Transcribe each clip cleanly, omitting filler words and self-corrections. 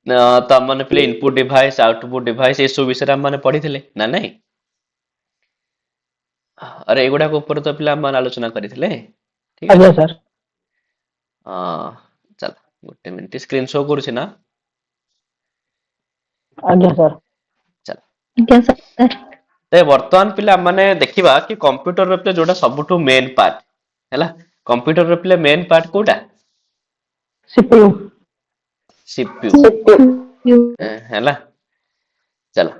ତ ମାନେ ପିଲେ ଇନपुଟ डिवाइस आउटपुट डिवाइस ए सब विषय हम माने पढ़िथिले ना नहीं। अरे एगुड़ा को ऊपर तो पिला हम आलोचना करथिले ठीक ଆଜ୍ଞା अछि। ସାର୍ चल गोटे मिनिट स्क्रीन शो करूछि ना। ଆଜ୍ଞା ସାର୍ चल ଆଜ୍ଞା ସାର୍। ते वर्तमान पिला माने देखिबा कि कंप्यूटर रे पिले जोटा सबुठु मेन पार्ट हैला कंप्यूटर रे पिले मेन पार्ट कोटा CPU सीपीयू CPU हैला। चलो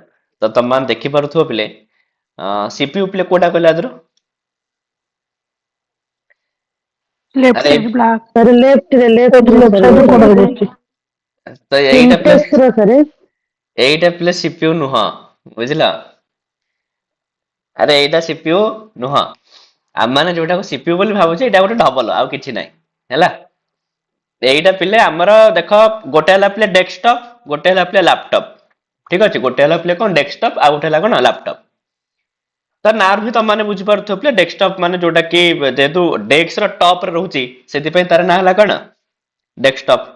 तो तम मान देखि पारुथो पिले सीपीयू पिले कोटा कहला आदरो लेफ्ट अरे साइड ब्लैक ସାର୍ ଲେଫ୍ଟ ରେ लेफ्ट ସାର୍ साइड ଏଇଟା କୋଉଟା ସାର୍ ବସିଛି तो एईटा पिले इंटेक्स ର ସାର୍ सीपीयू नुहा बुझिला। अरे एईटा सीपीयू नुहा आम माने जोटा को सीपीयू बोली भाबुचे एटा गोटे डबल आउ किछि नाही हैला। एईटा पिले हमर देख गोटे हला पिले डेस्कटॉप गोटे हला पिले लैपटॉप ठीक अछि। गोटे हला पिले कोन डेस्कटॉप आ गोटे हला कोन लैपटॉप त नार भी तुम माने बुझी पारुथो पिले डेस्कटॉप माने जोटा कि जेतु डेस्क रो टॉप रे रहउची सेति पई तार ना हला कोन डेस्कटॉप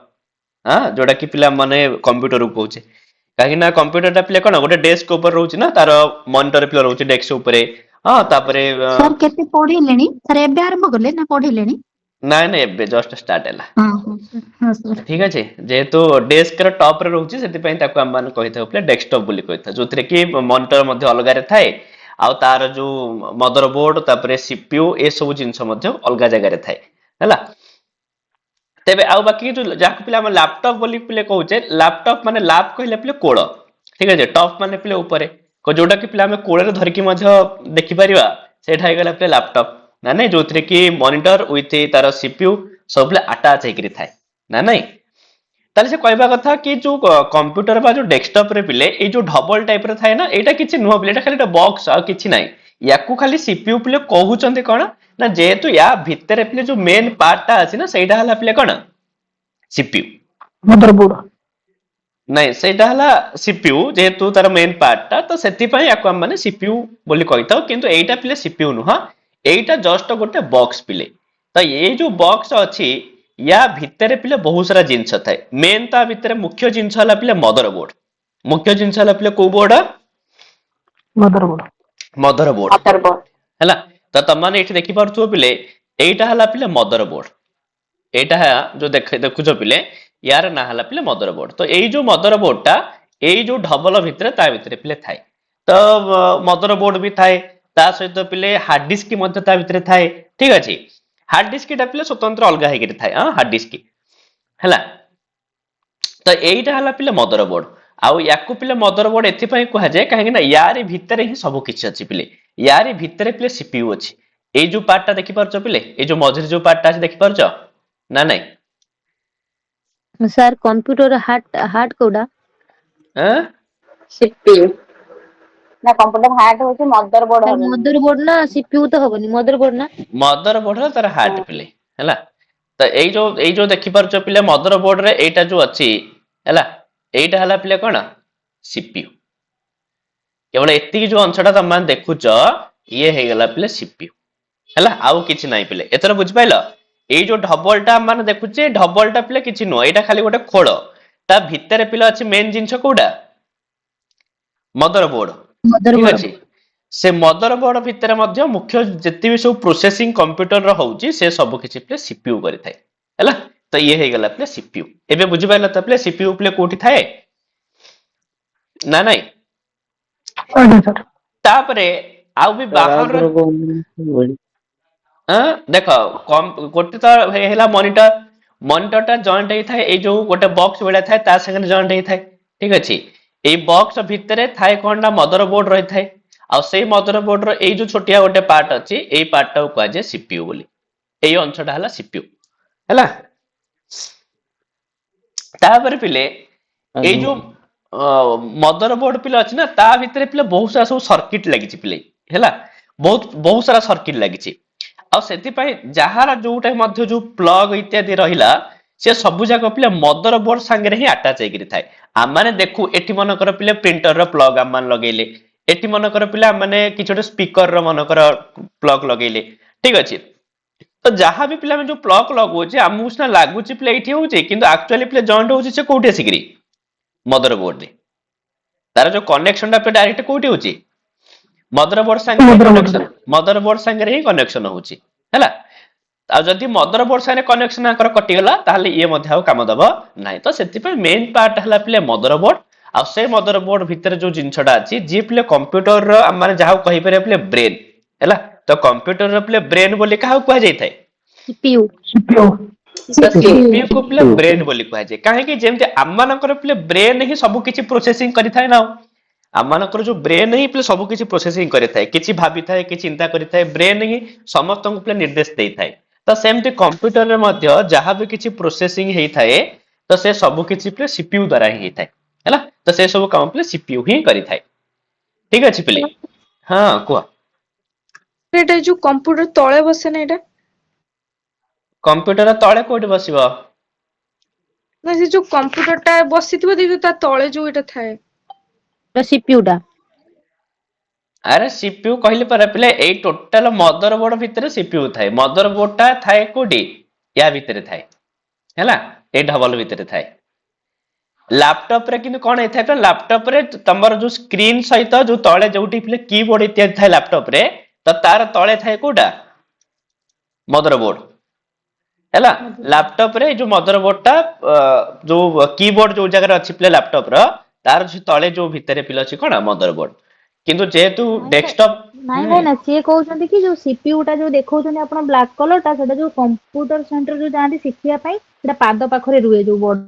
हां जोटा कि पिला माने कंप्यूटर को कहउचे काहे ना कंप्यूटर टा पिले कोन गोटे डेस्क ऊपर रहउची ना तार मॉनिटर पिले रहउची डेस्क ऊपरे हां तापरे ସାର୍ କେତେ ପଢିଲେଣି ସାର୍ ଏବେ ଆରମ୍ଭ କଲେ ନା ପଢିଲେଣି? ନାଇଁ ନାଇଁ ଏବେ ଜस्ट ଷ୍ଟାର୍ଟ ହେଲା ହଁ ହଁ ସାର୍ ହଁ ସାର୍ ठीक अछि। जेहेतु डेस्क रो टॉप रे रहउची सेति पई ताको हम मान कहिथौ पिले डेस्कटॉप बोली कहिथौ जोथिरे कि मॉनिटर मध्ये अलगा रे थाए आउ तार जो मदर बोर्ड तापरे सीपीयू ए सब जिंस मध्ये अलगा जगह रे थाए हैला। तेबे आउ बाकी जो जाक पिला हम लैपटॉप बोली पिले कहउचे लैपटॉप माने लैप कहिले पिले कोळ ठीक अछि। टॉप माने पिले ऊपरे को जोटा कि पिला हम कोळ रे धरकी मध्ये देखि परिबा सेठा हे गेला पिले लैपटॉप ना नहीं जोथिरे कि मॉनिटर विथ तार सीपीयू सब पिले अटैच हेकरि थाए ना नहीं। ताले से कहबा कथा कि जो कंप्यूटर बा जो डेस्कटॉप रे पिले ए जो डबल टाइप रे थाए ना एटा किछि नुह पिले एटा खाली एटा बॉक्स आ किछि नाही याकू खाली सीपीयू पिले कहउचंती कोन ना जेहेतु या भितरे पिले जो मेन पार्ट टा अछि ना सेटा हला पिले कोन सीपीयू मदरबोर्ड नहीं सेटा हला सीपीयू जेहेतु तार मेन पार्ट टा तो सेति पई याकू हम माने सीपीयू बोली कहिताओ किंतु एटा पिले सीपीयू नुह एटा जस्ट गोटे बॉक्स पिले तो ये जो बॉक्स अछि या भितरे पिले बहुत सारा जिंस थाए मेन ता भितरे मुख्य जिंस हला पिले मदरबोर्ड मुख्य जिंस हला पिले को बोर्ड मदरबोर्ड मदरबोर्ड हैला। तो तम माने एठी देखि पारुथो पिले एटा हला पिले मदरबोर्ड एटा जो देखुछ पिले यार ना हला पिले मदरबोर्ड तो एई जो मदरबोर्ड टा एई जो ढबल भितरे ता भितरे पिले थाए तो मदरबोर्ड भी थाए ता सहित पिले हार्ड डिस्क मध्ये ता भितरे थाए ठीक अछि। हार्ड डिस्क टा पिले स्वतंत्र अलगा हेकि थाए हां हार्ड डिस्क हैला। तो एईटा हला पिले मदरबोर्ड आउ याकू पिले मदरबोर्ड एथि पई कहा जाय काहे ना यारी भितरे ही सब किछ अछि पिले यारी भितरे पिले सीपीयू अछि। ए जो पार्ट टा देखि पारछो पिले ए जो मझिर जो पार्ट टा अछि देखि पारछो ना नहीं ସାର୍ କମ୍ପ୍ୟୁଟର ହାର୍ଟ କୋଉଟା? हां सीपीयू ना कंप्यूटर हार्ड होची मदरबोर्ड ସାର୍ हबनी ମଦର ବୋର୍ଡ ନା ସିପିୟୁ ତ ହବନି ମଦର ବୋର୍ଡ ନା मदरबोर्ड तार हार्ट पिले हैला। तो एई जो देखि पारछो पिले मदरबोर्ड रे एटा जो अछि हैला एटा हला पिले कोन सीपीयू केवल एति जो अंशटा तम मान देखुछ ये हे गला पिले सीपीयू हैला आउ किछि नाही पिले एतर बुझ पाइलो ए जो ढबलटा माने देखुचे ढबलटा पिले किछि नो एटा खाली गोटे खोळ ता भितरे पिले अछि मेन जिंस कोडा मदरबोर्ड ମଦର ठीक ବୋର୍ଡ अछि। से मदरबोर्ड भितरे मध्य मुख्य जति भी सब प्रोसेसिंग कंप्यूटर रो होउची से सब किछि पिले सीपीयू करि थाए हैला। तो ये हे गला पिले सीपीयू एबे बुझि पाइलो त पिले सीपीयू पिले कोठी थाए ना नाही ଆଜ୍ଞା ସାର୍ तापरे आउ भी बाहर देख गोटे तो हेला मॉनिटर मॉनिटर टा जॉइंट हेई थाए ए जो गोटे बॉक्स बेला थाए ता संगे जॉइंट हेई थाए ठीक अछि। ए बॉक्स भितरे थाए कोन ना मदरबोर्ड रही थाए आ सेई मदरबोर्ड रो ए जो छोटिया गोटे पार्ट अछि ए पार्ट टा को जे सीपीयू बोली एई अंशटा हला सीपीयू हैला। तापर पिले ए जो मदरबोर्ड पिले अछि ना ता भितरे पिले बहुत सारा सब सर्किट लागिछि पिले हैला बहुत सारा सर्किट लागिछि आ सेति पई जहार जोटा मध्ये जो प्लग इत्यादि रहिला से सब जाक पिले मदरबोर्ड संगे रे ही अटैच हेकि थाए आ माने देखु एठी मन कर पिले प्रिंटर रो प्लग आ मान लगेले एठी मन कर पिले माने किछोटे स्पीकर रो मन कर प्लग लगेले ठीक अछि। तो जहां भी पिला में जो प्लग लगो जे हमहु सिना लागु छि प्ले एठी होउछि किंतु एक्चुअली प्ले जॉइंट होउछि से कोठी आसिकरी मदरबोर्ड रे तार जो कनेक्शन टा डायरेक्ट कोठी होची मदरबोर्ड संगे Motherboard कनेक्शन मदरबोर्ड संगे ही कनेक्शन होची हैला आ जदि मदरबोर्ड संगे कनेक्शन आकर कटिगला ताहले ये मध्य आउ काम दब नाही तो सेति पे मेन पार्ट हला पिले मदरबोर्ड आ से मदरबोर्ड भितर जो जिंसडा अछि जे पिले कंप्यूटर रो माने जाहा कहि पारे पिले ब्रेन हैला तो कंप्यूटर रो पिले ब्रेन बोली काहा कुआ जाय थाए CPU CPU सीपीयू को पिले ब्रेन बोली कुआ जाय काहे कि जेमते आमानकर पिले ब्रेन ही सब किछि प्रोसेसिंग करि थाए ना आमानकर जो ब्रेन ही पिले सब किछि प्रोसेसिंग करि थाए किछि भाबी थाए कि चिंता करि थाए ब्रेन ही समस्त को पिले निर्देश देई थाए तो सेमते कंप्यूटर रे मध्य जहा भी किछि प्रोसेसिंग हेई थाए तो से सब किछि पिले सीपीयू द्वारा ही हेई थाए हैला तो से सब काम पिले सीपीयू ही करि थाए ठीक अछि पिले हां कुआ एटा जो कंप्यूटर तळे बसे ना एटा कंप्यूटर तळे कोठी बसिबो ना से जो कंप्यूटर टा बसिथिबो देखियो ता तळे जो एटा थाए CPU टा अरे सीपीयू कहले पर पिले ए टोटल मदरबोर्ड भितर सीपीयू थाए मदरबोर्ड टा थाए कोडी या भितर थाए हैला ए डबल भितर थाए लैपटॉप रे किनु कोन थाए तो लैपटॉप रे तमर जो स्क्रीन सहित जो तळे जोटी पिले कीबोर्ड इत्यादि थाए लैपटॉप रे तो तार तळे थाए कोडा मदरबोर्ड हैला लैपटॉप रे जो मदरबोर्ड टा जो कीबोर्ड जो जगह रे अछि पिले लैपटॉप रो तार जो तळे जो भितर पिले अछि कोन मदरबोर्ड किंतु जेतु डेस्कटॉप ନାଇଁ ଭାଇ ନା ସିଏ କହୁଛନ୍ତି କି ଯୋଉ CPU ଟା ଯୋଉ ଦେଖଉଛନ୍ତି ଆପଣ ବ୍ଲାକ୍ କଲର ଟା ସେଟା ଯୋଉ କମ୍ପ୍ୟୁଟର ସେଣ୍ଟର ଯୋଉ ଯାଆନ୍ତି ଶିଖିବା ପାଇଁ ସେଟା ପାଦ ପାଖରେ ରୁହେ ଯୋଉ ବୋର୍ଡ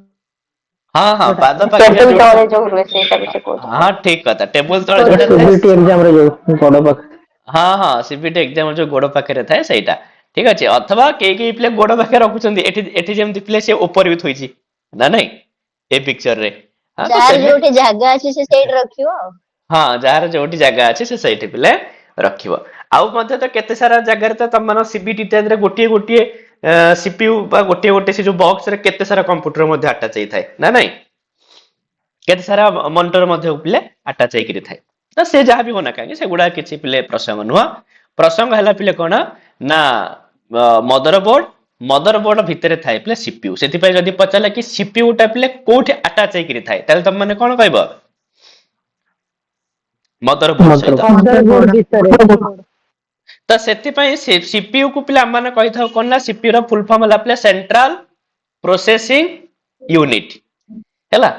हाँ हाँ पाद पाखे टेबल जोड़ा तळे जो हुए सेटा भी से कोठी हाँ ठीक कथा टेबल तଳେ जोड़ा ଥାଏ सीबीटी एग्जाम रे जो गोड़ पाख हाँ हाँ सीबीटी एग्जाम जो गोड़ पाखे थाए ସେଇଟା ठीक अछि अथवा के प्ले गोड़ पाखे रखुଛନ୍ତି एठी एठी जेमति प्ले से ऊपर भी थोइछि ना नहीं ए पिक्चर रे हाँ तो जार जोठी जागा अछि से सेट रखियो हाँ जार जोटी जगह अछि से ସେଇଠି पिले रखिबो आउ मध्ये तो केते सारा जगह रे तो तमन सीबीटी इत्यादि रे गोटिए गोटिए सीपीयू बा गोटिए गोटिए से जो बॉक्स रे केते सारा कंप्यूटर मध्ये अटैच होई थाए ना नहीं केते सारा मॉनिटर मध्ये पिले अटैच होई करी थाए तो से जहा भी होना काहे से गुडा किछि पिले प्रसंग नुवा प्रसंग हला पिले कोन ना मदरबोर्ड भितरे थाए पिले सीपीयू सेति पय जदी पचाले कि सीपीयू टा पिले कोठी अटैच होई करी थाए ताले तम माने कोन कहबो मदरबोर्ड सहित तो सेति पय सीपीयू को पिले माने कहि थाओ कोन ना सीपीयू रो फुल फॉर्म हला पिले सेंट्रल प्रोसेसिंग यूनिट हैला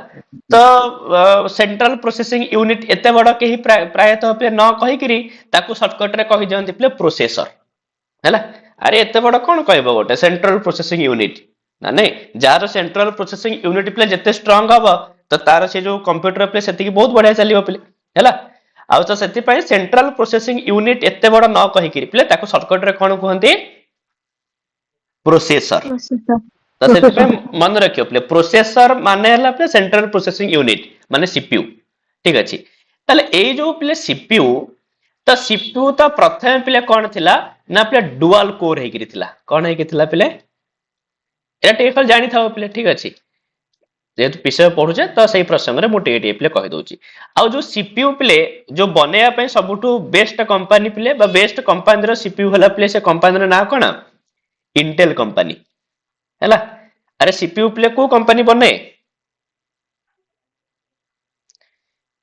तो सेंट्रल प्रोसेसिंग यूनिट एते बड़ के प्रायतः पे न कहि करी ताकू शॉर्टकट रे कहि जंती प्ले प्रोसेसर हैला अरे एते बड़ कोन कहबो गोटे सेंट्रल प्रोसेसिंग यूनिट ना नहीं jar central processing unit play जते स्ट्रांग हबो तो तार से जो कंप्यूटर प्ले सेति की बहुत बढ़िया चलिबो प्ले हैला आ तो सेति पय सेंट्रल प्रोसेसिंग यूनिट एते बड़ न कहि करी प्ले ताकू शॉर्टकट रे कोन कहंती प्रोसेसर तो से मन रखियो प्ले प्रोसेसर माने हला प्ले सेंट्रल प्रोसेसिंग यूनिट माने सीपीयू ठीक अछि ताले ए जो प्ले सीपीयू तो प्रथम प्ले कोन थिला ना प्ले डुअल कोर हे थिला कोन हे थिला प्ले एटा टेकल जानि थाओ प्ले ठीक अछि जेतु विषय पढुचे तो सही प्रसंग रे मोटे टे प्ले कहि दोची आ जो सीपीयू प्ले जो बनेया पय सबटू बेस्ट कंपनी प्ले बा बेस्ट कंपनी रो सीपीयू हला प्ले से कंपनी रो ना कोन इंटेल कंपनी हैला अरे सीपीयू प्ले को कंपनी बने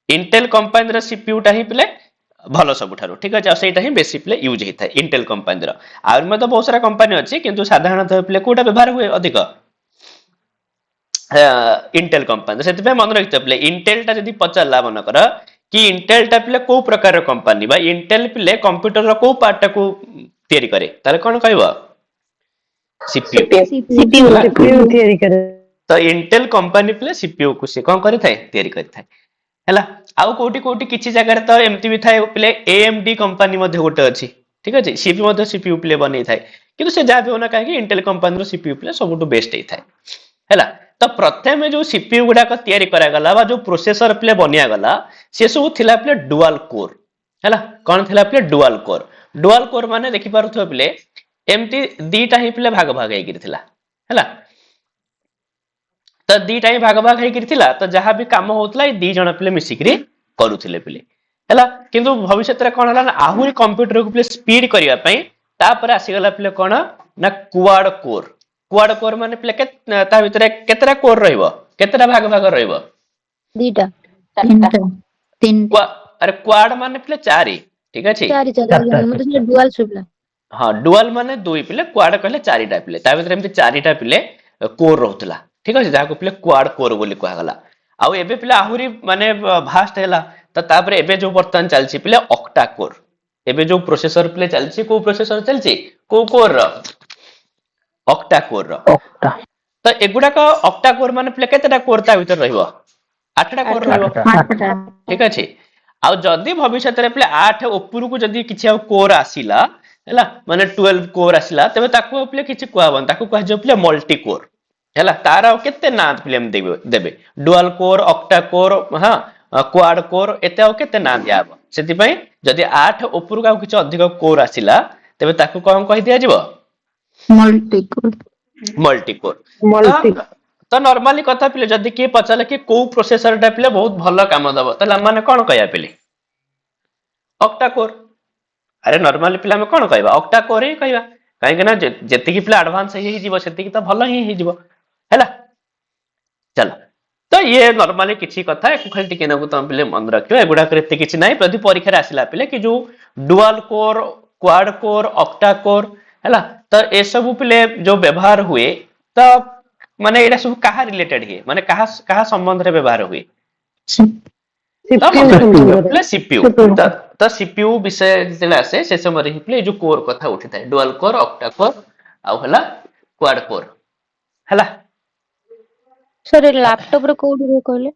इंटेल कंपनी रो सीपीयू टा ही प्ले भलो सबुठारो ठीक अछि आ सेटा ही बेसी प्ले यूज हे थाए इंटेल कंपनी रो आ में तो बहुत सारा कंपनी अछि किंतु साधारणतः प्ले कोटा व्यवहार हुए अधिक इंटेल कंपनी सेति पे मन रखते प्ले इंटेल टा जदी पचारला मन कर कि इंटेल टा प्ले को प्रकार रो कंपनी बा इंटेल प्ले कंप्यूटर रो को पार्ट टा को तयारी करे ताले कोन कहबो CPU थियरी करे तो इंटेल कंपनी प्ले सीपीयू को से कोन करि थाए तयारी करि थाए हैला आउ कोटी कोटी किछि जगह तो एमटी भी थाए प्ले एएमडी कंपनी मध्ये गोटे अछि ठीक अछि सीपी मध्ये सीपीयू प्ले बनै थाए किंतु से जा भी होना काहे कि इंटेल कंपनी रो सीपीयू प्ले सबटू बेस्ट हे थाए हैला तो प्रथम जो सीपीयू गुडा को तयारी करा गला बा जो प्रोसेसर प्ले बनिया गला से सब थिला प्ले डुअल कोर हैला कोन थिला प्ले डुअल कोर माने देखि पारुथो प्ले एमटी दीटा ही प्ले भाग भाग हे थिला हैला तो दीटा ही भाग भाग हे थिला तो जहां भी काम होतला ए दी जण प्ले मिसिकरी करूथिले प्ले हैला किंतु भविष्य रे कोन हला ना आहुरी कंप्यूटर को प्ले स्पीड करिया पई तापर आसी गला प्ले कोन ना क्वाड कोर माने प्ले ता भितरे केतरा कोर रहइबो केतरा भाग भाग रहइबो ଦିଟା ଚାରିଟା ତିନିଟା अरे क्वाड माने पिले चारि ठीक अछि ଚାରି ଚାରି ଚାରିଟା। ମତେ ସେଟା ଡୁଆଲ ଶୁଭିଲା। हाँ डुअल माने दुई पिले क्वाड कहले चारिटा पिले ता भितर एमति चारिटा पिले कोर रहउतला ठीक अछि जाको पिले क्वाड कोर बोली कहला गला आउ एबे पिले आहुरी माने भास्ट हैला त तापरे एबे जो वर्तमान चलछि पिले ऑक्टा कोर एबे जो प्रोसेसर पिले चलछि को प्रोसेसर चलछि को कोर रो ऑक्टा कोर रो ଅକ୍ଟା त एगुडा का ऑक्टा कोर माने पिले केतेटा कोर ता भितर रहइबो 8टा कोर रहइबो ଆଠଟା ठीक अछि आउ जदि भविष्यत रे पिले 8 ऊपर को जदि किछि आ कोर आसीला हैला माने 12 कोर आसीला तबे ताको पिले किछि कुआबन ताको कह जो पिले मल्टी कोर हैला तार आ केते ना पिले हम देबे डुअल कोर ऑक्टा कोर हां क्वाड कोर एते आ केते ना दियाबो सेति पई जदि 8 ऊपर को किछि अधिक कोर आसीला तबे ताको कोन कहि दिया जिवो multi core multi core multi तो नॉर्मली कथा पिले जदि के पचाले कि को प्रोसेसर टा पिले बहुत भलो काम दबो तले माने कोन कहया पिले ऑक्टा कोर अरे नॉर्मली पिले हम कोन कहबा ऑक्टा कोर ही कहबा काहे ना जेति कि पिले एडवांस ही जीवो सेति कि तो भलो ही जीवो हैला चलो तो ये नॉर्मली किछि कथा एक खाली टिके नगु तुम पिले मन रखियो एगुडा करते किछि नाही प्रति परीक्षा रे आसिला पिले कि जो dual core quad core octa core हैला तो ए सब पिले जो व्यवहार हुए तो माने एडा सब कहा रिलेटेड है माने कहा संबंध रे व्यवहार हुए CPU सीपीयू तो सीपीयू विषय जेला आसे से समय रे प्ले जो कोर कथा उठी थाए डुअल कोर ऑक्टा कोर आ हला क्वाड कोर हला सर लैपटॉप रे कोडी रे कहले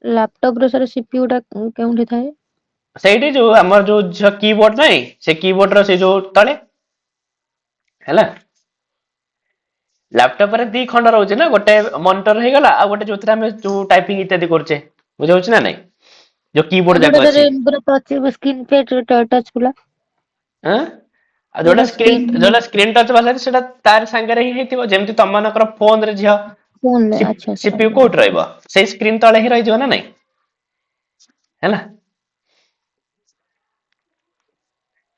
लैपटॉप रो सर सीपीयू टा केउंठी थाए सेठी जो हमर जो कीबोर्ड नै से कीबोर्ड रो से जो तळे हला लैपटॉप रे दी खंड रहउछ ना गोटे मॉनिटर हे गला आ गोटे जोतरा में जो टाइपिंग इत्यादि करछे बुझाउछ ना नहीं जो कीबोर्ड जाक अछि पूरा टच स्क्रीन पे टच वाला हां आ जोला स्क्रीन टच वाला सेटा तार संगे रे ही हेतिबो जेमति तमनकर फोन रे झिया फोन ले अच्छा सीपीयू कोट रहइबो से स्क्रीन तळे ही रहि जो ना नहीं हैला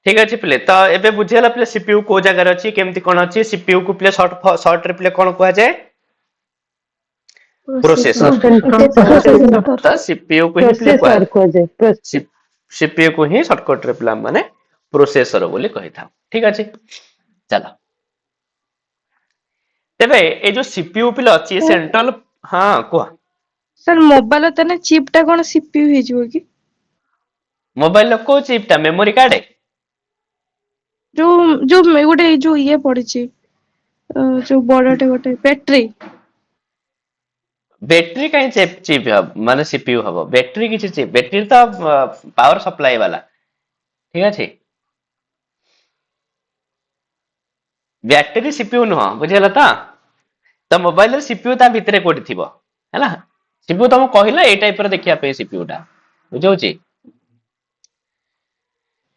ठीक अछि प्ले तो एबे बुझेला प्ले सीपीयू को जगह रे अछि केमति कोन अछि सीपीयू को प्ले शॉर्ट रे प्ले कोन कहै जाय प्रोसेसर तो सीपीयू को ही प्ले कहै सीपीयू को ही शॉर्टकट रे प्ले माने प्रोसेसर बोली कहि था ठीक अछि चलो तेबे ए जो सीपीयू प्ले अछि सेंट्रल हां को सर मोबाइल तने चिप टा कोन सीपीयू हे जिवो कि मोबाइल को चिप टा मेमोरी कार्ड है जो जो गोटे जो ये पड़िछि जो बड़टे गोटे बैटरी कहीं चिप माने सीपीयू हबो बैटरी किछि चिप बैटरी तो पावर सप्लाई वाला ठीक अछि बैटरी सीपीयू न बुझेला तो मोबाइल रे सीपीयू ता भितरे कोठी थिबो हैला सीपीयू तुम कहिला ए टाइप रे देखिया पे सीपीयू टा बुझौछि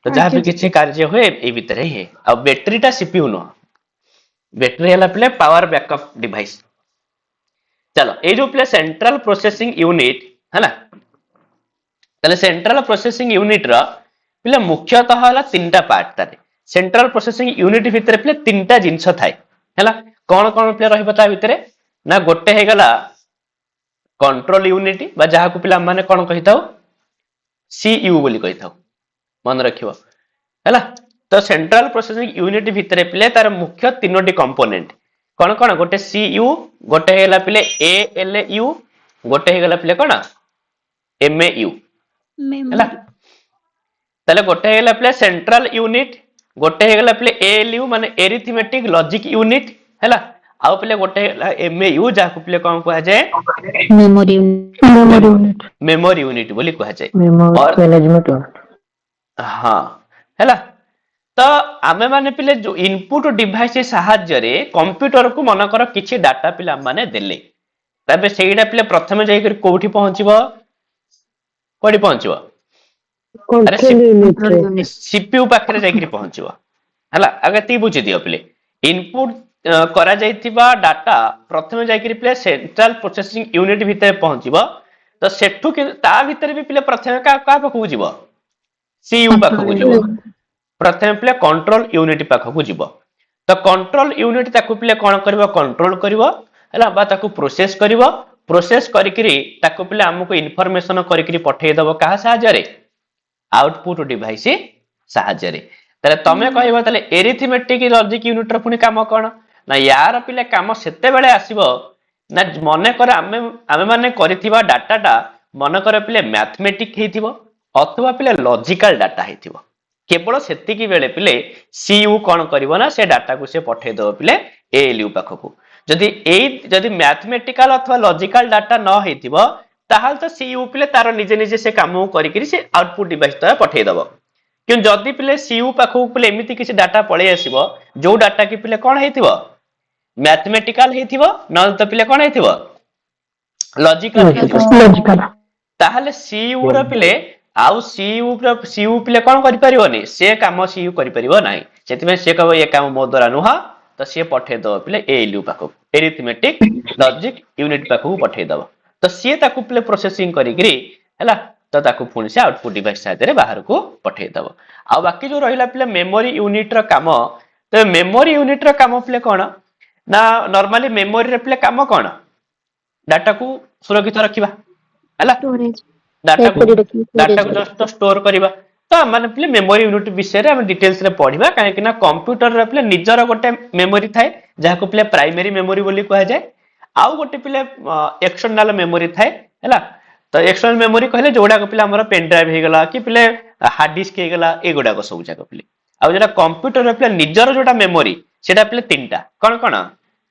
तो जहाँ भी किसी कार्य हुए ए भितर ही है अब बैटरी टा सीपीयू न बैटरी हला प्ले पावर बैकअप डिवाइस चलो ए जो प्ले सेंट्रल प्रोसेसिंग यूनिट है ना तले सेंट्रल प्रोसेसिंग यूनिट रा प्ले मुख्यतः हला तीनटा पार्ट तारे सेंट्रल प्रोसेसिंग यूनिट भितर प्ले तीनटा जिंस थाए हैला कोन कोन प्ले रहबो ता भितर ना गोटे हे गला कंट्रोल यूनिट बा जहा को प्ले माने कोन कहिताओ सीयू बोली कहिताओ मन रखियो हैला तो सेंट्रल प्रोसेसिंग यूनिट भितर प्ले तार मुख्य तीनोटी कंपोनेंट कोन कोन गोटे सीयू गोटे हेला प्ले एएलयू गोटे हेगला प्ले कोन एमएयू हैला तले गोटे हेला प्ले सेंट्रल यूनिट गोटे हेगला प्ले एएलयू माने एरिथमेटिक लॉजिक यूनिट हैला आउ प्ले गोटे हेला एमएयू जा को प्ले कोन कहै जाय मेमोरी यूनिट बोली कहै जाय मेमोरी मैनेजमेंट हाँ हैला तो आमे माने पिले जो इनपुट डिवाइस सहाय्य रे कंप्यूटर को मनकर किछि डाटा पिला माने देले तबे सेइडा पिले प्रथमे जाई कर कोठी पहुंचबो कोठी पहुंचबो अरे सीपीयू पाखरे जाई कर पहुंचबो हैला आगे ती बुझि दियो पिले इनपुट करा जाइतिबा डाटा प्रथमे जाई कर पिले सेंट्रल प्रोसेसिंग यूनिट भितर पहुंचबो तो सेठु ता भितर भी पिले प्रथमे का पाखु जिवो सीयू पाखु जिवो प्रथम प्ले कंट्रोल यूनिट पाखु जीव तो कंट्रोल यूनिट ताकू प्ले कौन कर कंट्रोल कर प्रोसेस कर प्रोसेस करिकरी ताको पिले हमको इनफॉरमेशन करिकरी पठेई दबो कहा साहाय्य आउटपुट डिवाइस साहाय्य ताले तमे कहबो ताले एरिथमेटिक लॉजिक यूनिट रो पुनी काम कोन ना यार पिले काम सेते बेले आसीबो ना मने कर आमे माने करिथिबा डाटाटा मन कर पिले मैथमेटिक हेथिबो अथवा पिले लॉजिकल डाटा हेथिबो केवल सेतिकी बेले पिले सीयू कोन करिवो ना से डाटा को से पठेई दबो पिले एएलयू पाखकू जदि मैथमेटिकल अथवा लॉजिकल डाटा न हेथिबो ताहाल तो सीयू पिले तार निजे निजे से काम करिकरी से आउटपुट डिवाइस तो पठेई दबो कि जदि पिले सीयू पाखकू पिले एमिति किसी डाटा पळे आसीबो जो डाटा की पिले कोन हेथिबो मैथमेटिकल हेथिबो न तो पिले कोन हेथिबो लॉजिकल हेथिबो लॉजिकल ताहाले सीयू रो पिले आउ सीयू पिले कोन करि परिबोनी से काम सीयू करि परिबो नाही सेतिमे से कहबो ये काम मो द्वारा नुहा तो से पठे दो पिले एएलयू पाखकू एरिथमेटिक लॉजिक यूनिट पाखकू पठे दबो तो से ताकू पिले प्रोसेसिंग करिकरी हैला तो ताकू पुणी से आउटपुट डिवाइस साइड बाहर को पठे दबो आ बाकी जो रहिला पिले मेमोरी यूनिट रो काम तो मेमोरी यूनिट रो काम पिले कोन ना नॉर्मली मेमोरी रे पिले काम कोन डाटा को सुरक्षित रखिबा हैला स्टोरेज डाटा को जस्ट स्टोर करिबा तो माने पिले मेमोरी यूनिट विषय रे हम डिटेल्स रे पढिबा काहे कि ना कंप्यूटर रे पिले निजर गोटे मेमोरी थाए जहा को पिले प्राइमरी मेमोरी बोली कहा जाए आउ गोटे पिले एक्सटर्नल मेमोरी थाए हैला तो एक्सटर्नल मेमोरी कहले जोडा को पिले हमर पेन ड्राइव हे गला कि पिले हार्ड डिस्क हे गला ए गोडा को सब जाक पिले आ जेटा कंप्यूटर रे पिले निजर जोटा मेमोरी सेटा पिले तीनटा कोन कोन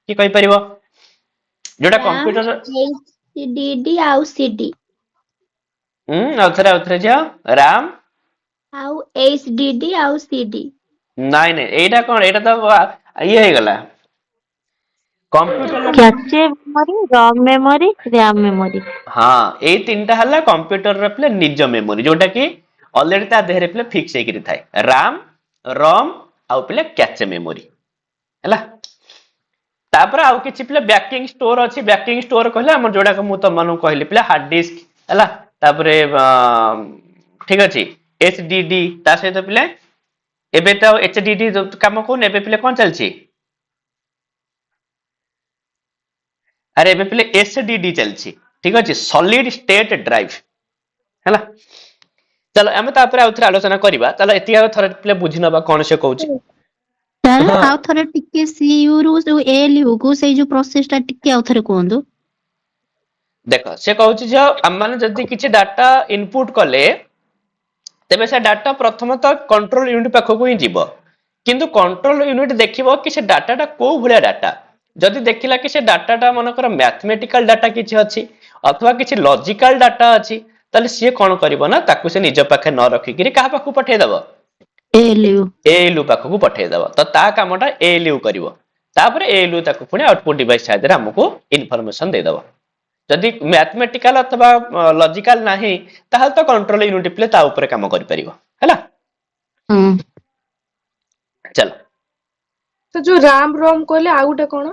की कहि परिबो जोटा कंप्यूटर डीडी आउ सीडी आउथरे जा RAM आउ एचडीडी आउ सीडी नाइ नाइ एटा कोन एटा तो ये हे गला computer cache memory ROM memory RAM memory हाँ ए तीनटा हला कंप्यूटर रे प्ले निज मेमोरी जोटा कि ऑलरेडी ता देहरे प्ले फिक्स हे करी थाए RAM ROM आउ प्ले कैचे मेमोरी हला तापर आउ किछि प्ले बैकिंग स्टोर अछि बैकिंग स्टोर कहले हम जोडा को मु त मनु कहली प्ले हार्ड डिस्क हला तापर ठीक अछि एचडीडी ता सहित प्ले एबे तो एचडीडी काम कोन एबे प्ले कोन चलछि अरे एबे पिले एसडीडी चलछि ठीक अछि सॉलिड स्टेट ड्राइव हैला चलो हम तापर आउथरे आलोचना करिबा चलो एतिया थरे पिले बुझि नबा कोन से कहउछि सर आउ थरे टिके सीयू रु जो एएलयू को से जो प्रोसेस ता टिके आउ थरे कोंदो देखो से कहउछि जे हम माने जदी किछि डाटा इनपुट कले तबे से डाटा प्रथमत कंट्रोल यूनिट पाखकु ही जीवो किंतु कंट्रोल यूनिट देखिबो कि से डाटाटा को भलिया डाटा जदि देखिला कि से डाटाटा मनकर मैथमेटिकल डाटा किछि अछि अथवा किछि लॉजिकल डाटा अछि ताले से कोन करिवो ना ताकू से निज पाखे न रखि कि काहा पाखु पठे देबो एएलयू पाखकु पठे देबो तो ता कामटा एएलयू करिवो तापर एएलयू ताकू पुनी आउटपुट डिवाइस साइड रे हमकु इन्फॉर्मेशन दे देबो जदि मैथमेटिकल अथवा लॉजिकल नाही ताहा तो कंट्रोल यूनिट प्ले ता ऊपर काम करि परिवो हैला चलो तो जो राम रोम कहले आ गुटे कोन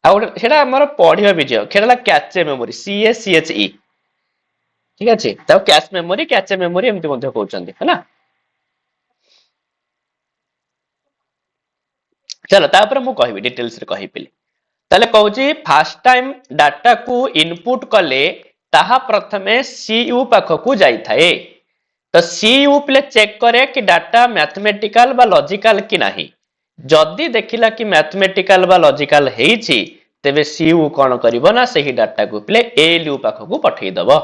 आ सेटा हमर पढियो विजय खेला कैचे मेमोरी CACHE ठीक अछि त कैश मेमोरी कैचे मेमोरी एमति मध्ये कहउचंदी हैला चलो तापर मु कहबी डिटेल्स रे कहिबिली ताले कहउची फर्स्ट टाइम डाटा को इनपुट कले ताहा प्रथमे सीयू पाखकू जाई थाए तो सीयू प्ले चेक करे कि डाटा मैथमेटिकल बा लॉजिकल कि नाही जदि देखिला कि मैथमेटिकल बा लॉजिकल हेछि तेबे सीयू कोन करिवो ना सही डाटा को प्ले एएलयू पाखकू पठेई दबो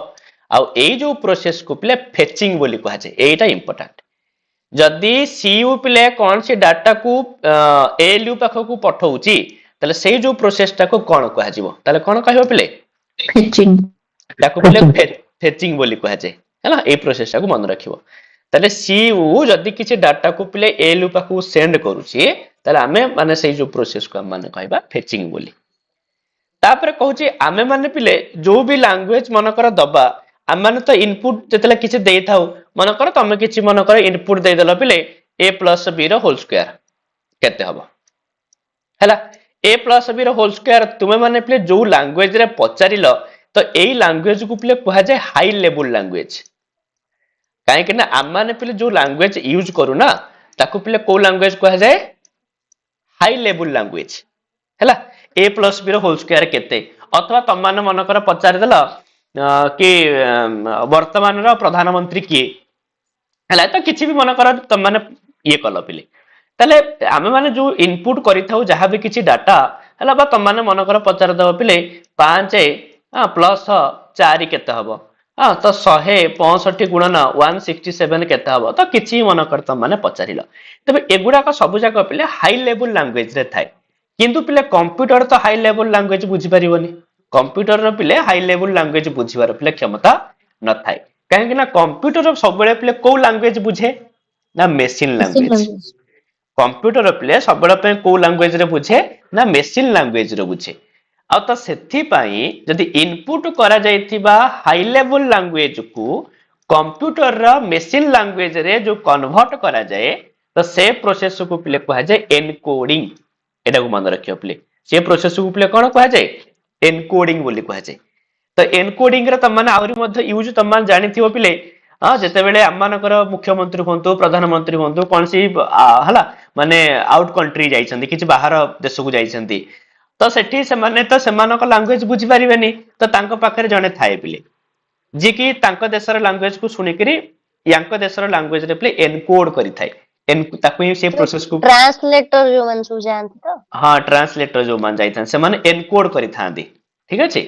आ एई जो प्रोसेस को प्ले फेचिंग बोली कहा जाय एटा इंपोर्टेंट जदि सीयू प्ले कोन से डाटा को एएलयू पाखकू पठौची तले सेई जो प्रोसेस ता को कोन कहा जिवो तले कोन कहबो प्ले फेचिंग डाको प्ले फेचिंग बोली कहा जाय हैला ए प्रोसेस ता को मन रखिवो तले सीयू जदि किछि डाटा को प्ले एएलयू पाखकू सेंड करूची तले आमे माने सेई जो प्रोसेस को माने कहबा फेचिंग बोली तापर कहूची आमे माने पिले जो भी लैंग्वेज मन कर दबा आम माने तो इनपुट जतले किछि देई थाउ मन कर तमे किछि मन कर इनपुट देई देला पिले a + b रो होल स्क्वायर केते हबो हैला a + b रो होल स्क्वायर तुमे माने पिले जो लैंग्वेज रे पचारिलो तो एई लैंग्वेज को पिले कहा जाय हाई लेवल लैंग्वेज काहे कि ना आम माने पिले जो लैंग्वेज यूज करू ना ताकू पिले को लैंग्वेज कहा जाय हाई लेवल लैंग्वेज हैला a + b रो होल स्क्वायर केते अथवा तमने मनकर पचारिदेल कि वर्तमान प्रधानमंत्री किए है तो किसी भी मनकर तुम मैंने ये कल पिले ताले आमे माने जो इनपुट करिथाउ जहाँ भी किसी डाटा है तुम मैंने मनकर पचारिदेव पिले 5 प्लस 4 केते हबो तो 165 गुणन 167 केते हबो तो किछि मनकर तुम मैंने पचारिल तबे एगुडाक सब जाक पिले हाई लेवल लैंग्वेज रे थाए किंतु पिले कंप्यूटर तो हाई लेवल लैंग्वेज बुझी परिबनी कंप्यूटर रो पिले हाई लेवल लैंग्वेज बुझिबार पिले क्षमता न थाए कहीं ना कंप्यूटर सब बेले पिले को लैंग्वेज बुझे ना मेसिन लैंग्वेज कंप्यूटर पिले सब बेले को लैंग्वेज रे बुझे ना मेसिन लैंग्वेज रे बुझे आ तो सेथि पई जदि इनपुट करा जायतिबा हाई लेवल लैंग्वेज को कंप्यूटर रा मेसिन लैंग्वेज रे जो कन्वर्ट करा जाए तो से प्रोसेस को पिले कहा जाए एनकोडिंग एटा को मन रखियो पिले से प्रोसेस को पिले कोन कहा जाए एनकोडिंग बोली कहा जाए तो एनकोडिंग रे तमाने आउरी मध्ये यूज तमान जानिथिबो पिले जेते बेले आमानकर मुख्यमंत्री होंतु प्रधानमंत्री होंतु कोनसी हला माने आउट कंट्री जाइछन्ती किछि बाहर देश को जाइछन्ती तो सेठी से माने तो सेमानक लैंग्वेज बुझी परिबेनी तो तांको पाखरे जने थाए पिले जे कि तांको देशर लैंग्वेज को सुनि करी यांको देशर लैंग्वेज रे पिले एनकोड करि थाए ताकू ही से प्रोसेस को ट्रांसलेटर जो मन सब जानते तो हां ट्रांसलेटर जो मान जाइथान से माने एनकोड करि थांदी ठीक अछि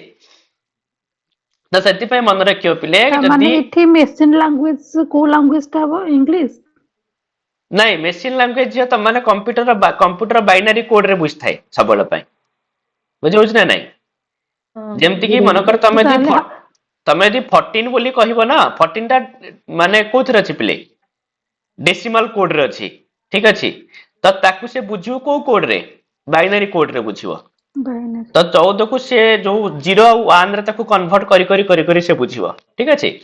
तो सेति पय मन रखियो पिले माने जदी इथे मेसिन लैंग्वेज को लैंग्वेज ता हो इंग्लिश नहीं मेसिन लैंग्वेज जे त माने कंप्यूटर बाइनरी कोड रे बुझथाय सबल पय बुझौछ ना नहीं जेमति कि मन कर तमे दी 14 बोली कहिबो ना 14 टा माने कोथर अछि पिले डेसिमल कोड रे अछि ठीक अछि त ताकू से बुझियो को कोड रे बाइनरी कोड रे बुझियो तो 14 को से जो 0 और 1 रे ताकू कन्वर्ट करी से बुझियो ठीक अछि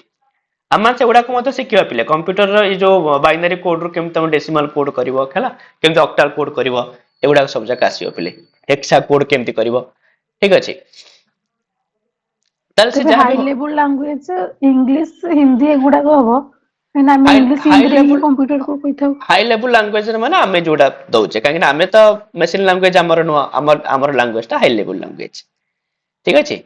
आमा से उडा को मते सिखियो पिले कंप्यूटर रो ये जो बाइनरी कोड रो केम तम डेसिमल कोड करिवो खला केम ऑक्टल कोड करिवो एगुडा सब जक आसीयो पिले हेक्सा कोड केमति करिवो ठीक अछि तल से high level language English Hindi एगुडा को हबो ना मैं इंग्लिश हिंदी कंप्यूटर को कहिथाउ हाई लेवल लैंग्वेज रे माने आमे जोडा दउचे काहे ना आमे तो मशीन लैंग्वेज हमर नो हमर लैंग्वेज ता हाई लेवल लैंग्वेज ठीक अछि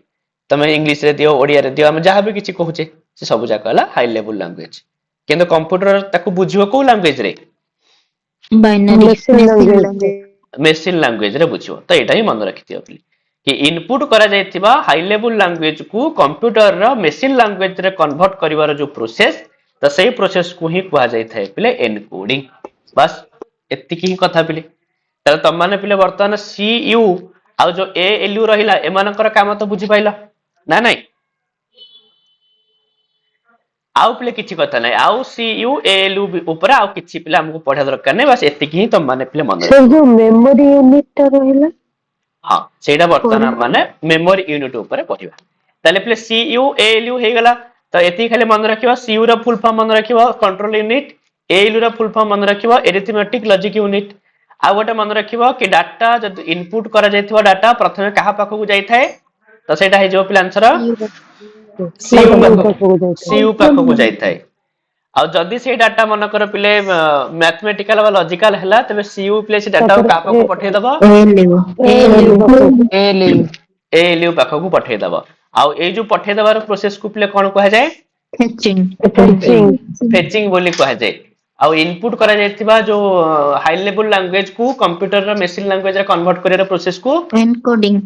तमे इंग्लिश रे दियो ओडिया रे दियो हम जहां भी किछि कहूचे से सब जा कहला हाई लेवल लैंग्वेज किंतु कंप्यूटर ताकू बुझियो को लैंग्वेज रे बाइनरी मेसिन लैंग्वेज रे बुझियो तो एटा ही मन रखिथियो पिले कि इनपुट करा जायतिबा हाई लेवल लैंग्वेज को कंप्यूटर रा मेसिन लैंग्वेज रे कन्वर्ट करिवार जो प्रोसेस तो सही प्रोसेस को ही कहा जाय थाए पिले एनकोडिंग बस एतिकी ही कथा पिले त तम माने पिले वर्तमान सीयू आ जो एएलयू रहिला एमानकर काम तो बुझी पाइला ना नहीं आउ पिले किछि कथा नै आउ सीयू एएलयू ऊपर आउ किछि पिले हमको पढा दरकार नै बस एतिकी ही तम माने पिले मन से जो मेमोरी यूनिट ता रहिला हां सेटा वर्तमान माने मेमोरी यूनिट ऊपर पढिबा ताले पिले सीयू एएलयू हे गला तो एति खाली मन रखिबा सीयू रा फुल फॉर्म मन रखिबा कंट्रोल यूनिट एएलयू रा फुल फॉर्म मन रखिबा अरिथमेटिक लॉजिक यूनिट आ गोटे मन रखिबा कि डाटा जद इनपुट करा जायथिबा डाटा प्रथमे कहा पाखो को जाय थाए तो सेटा हे जो पिले आंसर सीयू पाखो को जाय थाए आ जदी से डाटा मन कर पिले मैथमेटिकल वा लॉजिकल हला तबे सीयू पिले से डाटा का पाखो पठे दबा एएलयू पाखो को पठे दबा आउ ए जो पठे दबार प्रोसेस को पिले कोन कहा जाए फेचिंग बोली कहा जाए आउ इनपुट करा जायतिबा जो हाई लेवल लैंग्वेज को कंप्यूटर रा मेसिन लैंग्वेज रे कन्वर्ट करे प्रोसेस को एनकोडिंग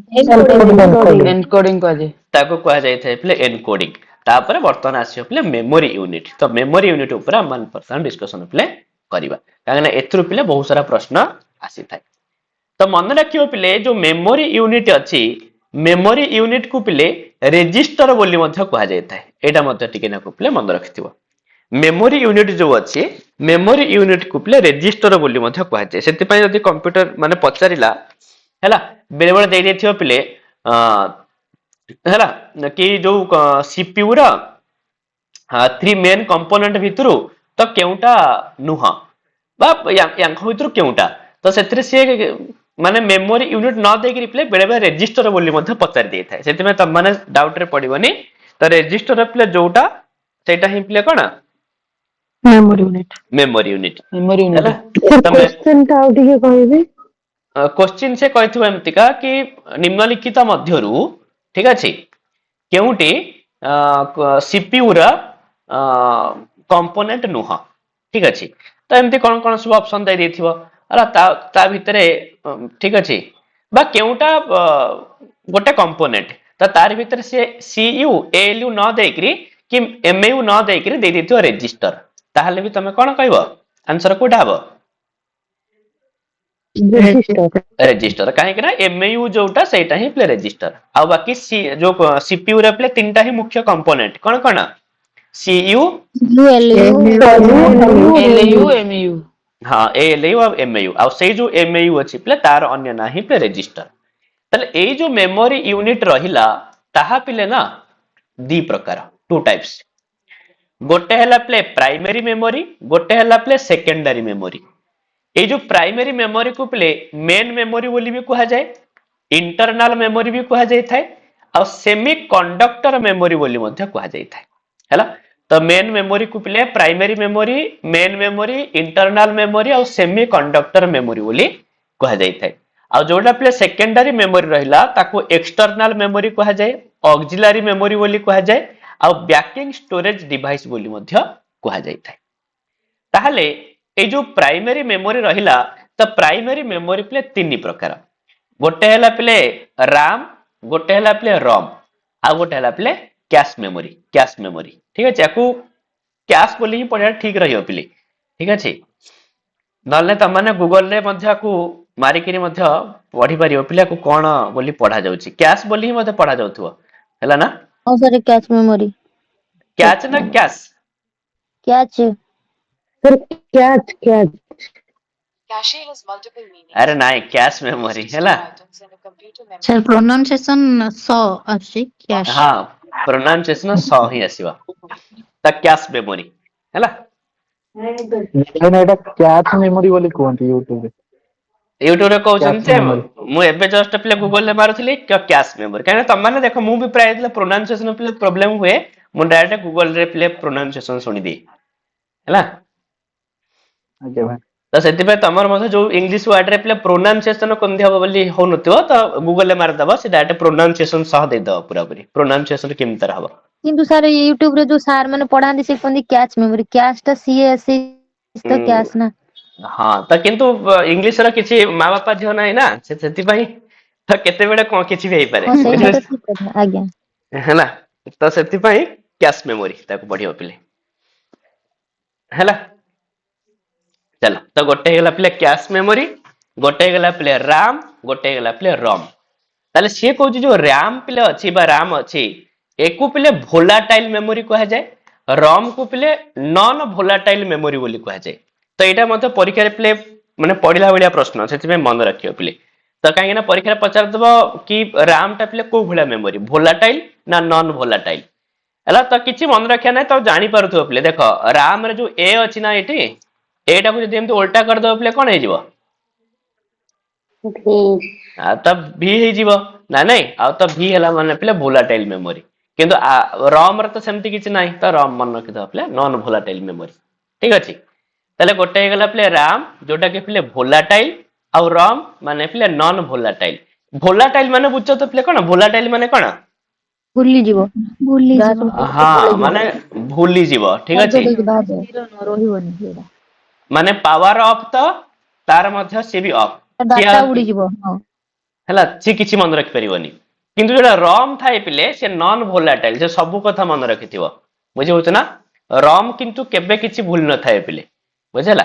कहा जाए ताको कहा जाय थाए पिले एनकोडिंग तापर वर्तमान आसियो पिले मेमोरी यूनिट तो मेमोरी यूनिट ऊपर हम पर्सन डिस्कशन पिले करबा काहे ना एथरु पिले बहुत सारा प्रश्न आसी थाए तो मन रखियो पिले जो मेमोरी यूनिट अछि मेमोरी यूनिट को पिले रजिस्टर बोली मध्य कहा जाय थाए एटा मध्य टिके ना को पिले मन रखिथिबो मेमोरी यूनिट जो अछि मेमोरी यूनिट को पिले रजिस्टर बोली मध्य कहा जाय सेति पय यदि कंप्यूटर माने पचारिला हैला बेले बेले देइ देथियो पिले हैला कि जो सीपीयू रा 3 मेन कंपोनेंट भितरु तो केउटा नुह बा यांख भितरु केउटा तो सेतिरे से माने मेमोरी यूनिट न देके रिप्ले बेले बेले रजिस्टर बोली मध्य पचारि देइ थाए सेति में तम माने डाउट रे पडिबनी तो रजिस्टर प्ले जोटा सेटा ही प्ले कोन मेमोरी यूनिट क्वेश्चन ता आउ ठीक कहबे क्वेश्चन से कहथिबो एमतिका कि निम्नलिखित मध्यरु ठीक अच्छे केउटी सीपीयू रा कंपोनेंट नुह ठीक अच्छे तो एमती कौन कौन सब ऑप्शन दे देथिबो हला ता भितरे ठीक अच्छे बा केउटा गोटे कंपोनेंट तो तार भितर से सीयू एलयू न देकरी कि एमयू न देकरी दे देथिबो रजिस्टर ताहले भी तमे कोन कहबो आंसर कोटा हबो रजिस्टर कहीं ना एमयू जोटा सेटा ही प्ले रजिस्टर आ बाकी जो सीपीयू रे प्ले तीनटा ही मुख्य कंपोनेंट कौन कौन सीयू एलयू एमयू हाँ एलयू और एमयू आ से जो एमयू अछि प्ले तार अन्य ना ही प्ले रजिस्टर तले ए जो मेमोरी यूनिट रहिला ताहा पिले ना दी प्रकार टू टाइप्स गोटे हला प्ले प्राइमरी मेमोरी गोटे हला प्ले सेकेंडरी मेमोरी ये जो प्राइमरी मेमोरी को प्ले मेन मेमोरी बोली भी कहा जाए इंटरनल मेमोरी भी कहा जाए थाए और सेमी कंडक्टर मेमोरी बोली मध्य कहा जाए थाए हैला तो मेन मेमोरी को play primary memory main memory internal memory और सेमी कंडक्टर मेमोरी बोली कहा जाए थाए और जोटा प्ले सेकेंडरी मेमोरी रहिला ताको एक्सटर्नल मेमोरी कहा जाए ऑक्सिलरी मेमोरी बोली कहा जाए और बैकिंग स्टोरेज डिवाइस बोली मध्य कहा जाए थाए ताहले ए जो प्राइमरी मेमोरी रहिला तो प्राइमरी मेमोरी प्ले तीन प्रकार गोटे हला प्ले राम गोटे हला प्ले रोम आ गोटे हला प्ले कैश मेमोरी ठीक है याकू कैश बोली ही पढ़ा ठीक रहियो पिले ठीक अछि नले त माने गूगल रे मध्य को मारी करी मध्य पढ़ी परियो पिले को कोन बोली पढ़ा जाउची कैश बोली ही मते पढ़ा जाउथुवा हैला ना हां सर कैच मेमोरी कैच ना cash catch sir catch catch अरे नाइ कैश मेमोरी हैला सर प्रोनाउंसिएशन सो अछि कैश हाँ प्रोनाउंसिएशन सो ही आसीबा त कैश मेमोरी हैला एटा कैच मेमोरी बोली कोंती यूट्यूब यूट्यूब रे कहउछन Cache जे memory. मु एबे जस्ट प्ले गूगल रे मारुथली कैश मेमोरी काहे तम माने देखो मु भी प्राय प्रोनाउंसिएशन प्ले प्रॉब्लम हुए मु डायरेक्ट गूगल रे प्ले प्रोनाउंसिएशन सुनी दी हैला ओके भाई तो सेति पे तमर मधे जो इंग्लिश वर्ड रे प्ले प्रोनाउंसिएशन कोंदी हबो बोली हो नथियो तो गूगल रे मार दबो से डायरेक्ट प्रोनाउंसिएशन सह दे दबो पूरा पूरी प्रोनाउंसिएशन केम तरह हबो किंतु सर यूट्यूब रे जो सार माने पढ़ांदी से कोंदी कैच मेमोरी कैच ता सीएससी तो कैच ना हाँ तो किंतु इंग्लिश रा किछि माँ बापा झियो नाही ना सेति पई तो केते बेडे कोन किछि भी हेई पारे हां सेटा तो ठीक है आज्ञा हैला तो सेति पई कैश मेमोरी ताको पढियो पिले हैला चलो तो गोटे गला प्ले कैश मेमोरी गोटे गला प्ले राम गोटे गला प्ले रोम ताले से कहू जो रैम प्ले अछि बा राम अछि एको प्ले वोलाटाइल मेमोरी कहा जाए रोम को प्ले नॉन वोलाटाइल मेमोरी बोली कहा जाए तो एटा मते परीक्षा रे प्ले माने पढिला भलिया प्रश्न सेति में मन रखियो प्ले तो काहे ना परीक्षा रे पचार दबो कि राम टा प्ले को भलिया मेमोरी वोलाटाइल ना नॉन वोलाटाइल हला तो किछि मन रखिया नै तो जानि पारुथो प्ले देखो राम रे जो ए अछि ना एठी एटा को जदि एमती उल्टा कर दो प्ले कोन हे जिवो आ तब भी हे जिवो ना नै आ तो भी हला माने प्ले वोलाटाइल मेमोरी किंतु रोम रे तो सेमती किछि नै तो रोम मन रखि दो प्ले नॉन वोलाटाइल मेमोरी ठीक अछि तले गोटे गला प्ले राम जोटा के प्ले वोलाटाइल आ रोम माने प्ले नॉन वोलाटाइल माने बुझो तो प्ले कोन वोलाटाइल माने कोन भूली जीवो हाँ माने भूली जीवो ठीक अछि रहिबोनी सेटा माने पावर ऑफ तो तार मध्य से भी ऑफ डाटा उडी जीवो हां हला से किछि मन रखि परिबोनी किंतु जेटा रॉम थाए पिले से नॉन वोलाटाइल से सब कथा मन रखिथिबो बुझि होत ना रॉम किंतु केबे किछि भूल न थाए पिले बुझला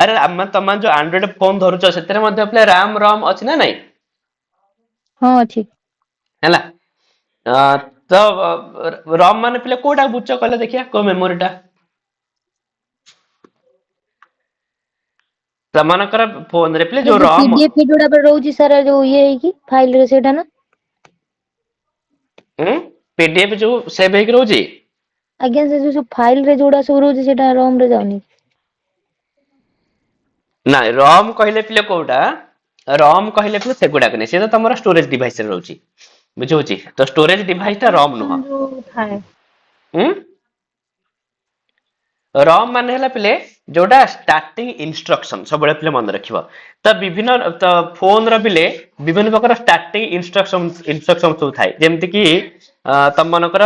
अरे हम तमा जो एंड्रॉइड फोन धरुचो सेतरे मध्य प्ले राम रोम अछि ना नै हां अछि हला तो रोम माने पिले कोडा बुच्चो कले देखिया को मेमोरीटा तमानकर फोन रे प्ले जो रोम पीडीएफ जोडा पर रहउची सर जो ये है की फाइल रे सेटा ना पीडीएफ जो सेव हे रहउची आज्ञा से जो फाइल रे जोडा सब रहउची सेटा रोम रे जाउनी ना रोम कहले पिले कोडा रोम कहले पिले सेगुडा कने से तो तमरा स्टोरेज डिवाइस रे रहउची बुझौची तो स्टोरेज डिवाइस ता रोम नुह जो थाए रॉम माने होला पिले जोटा स्टार्टिंग इंस्ट्रक्शन सब पिले मन रखिबो। तो विभिन्न तो फोन रो पिले विभिन्न प्रकार स्टार्टिंग इंस्ट्रक्शन सब थाए जेमति कि तम मनकर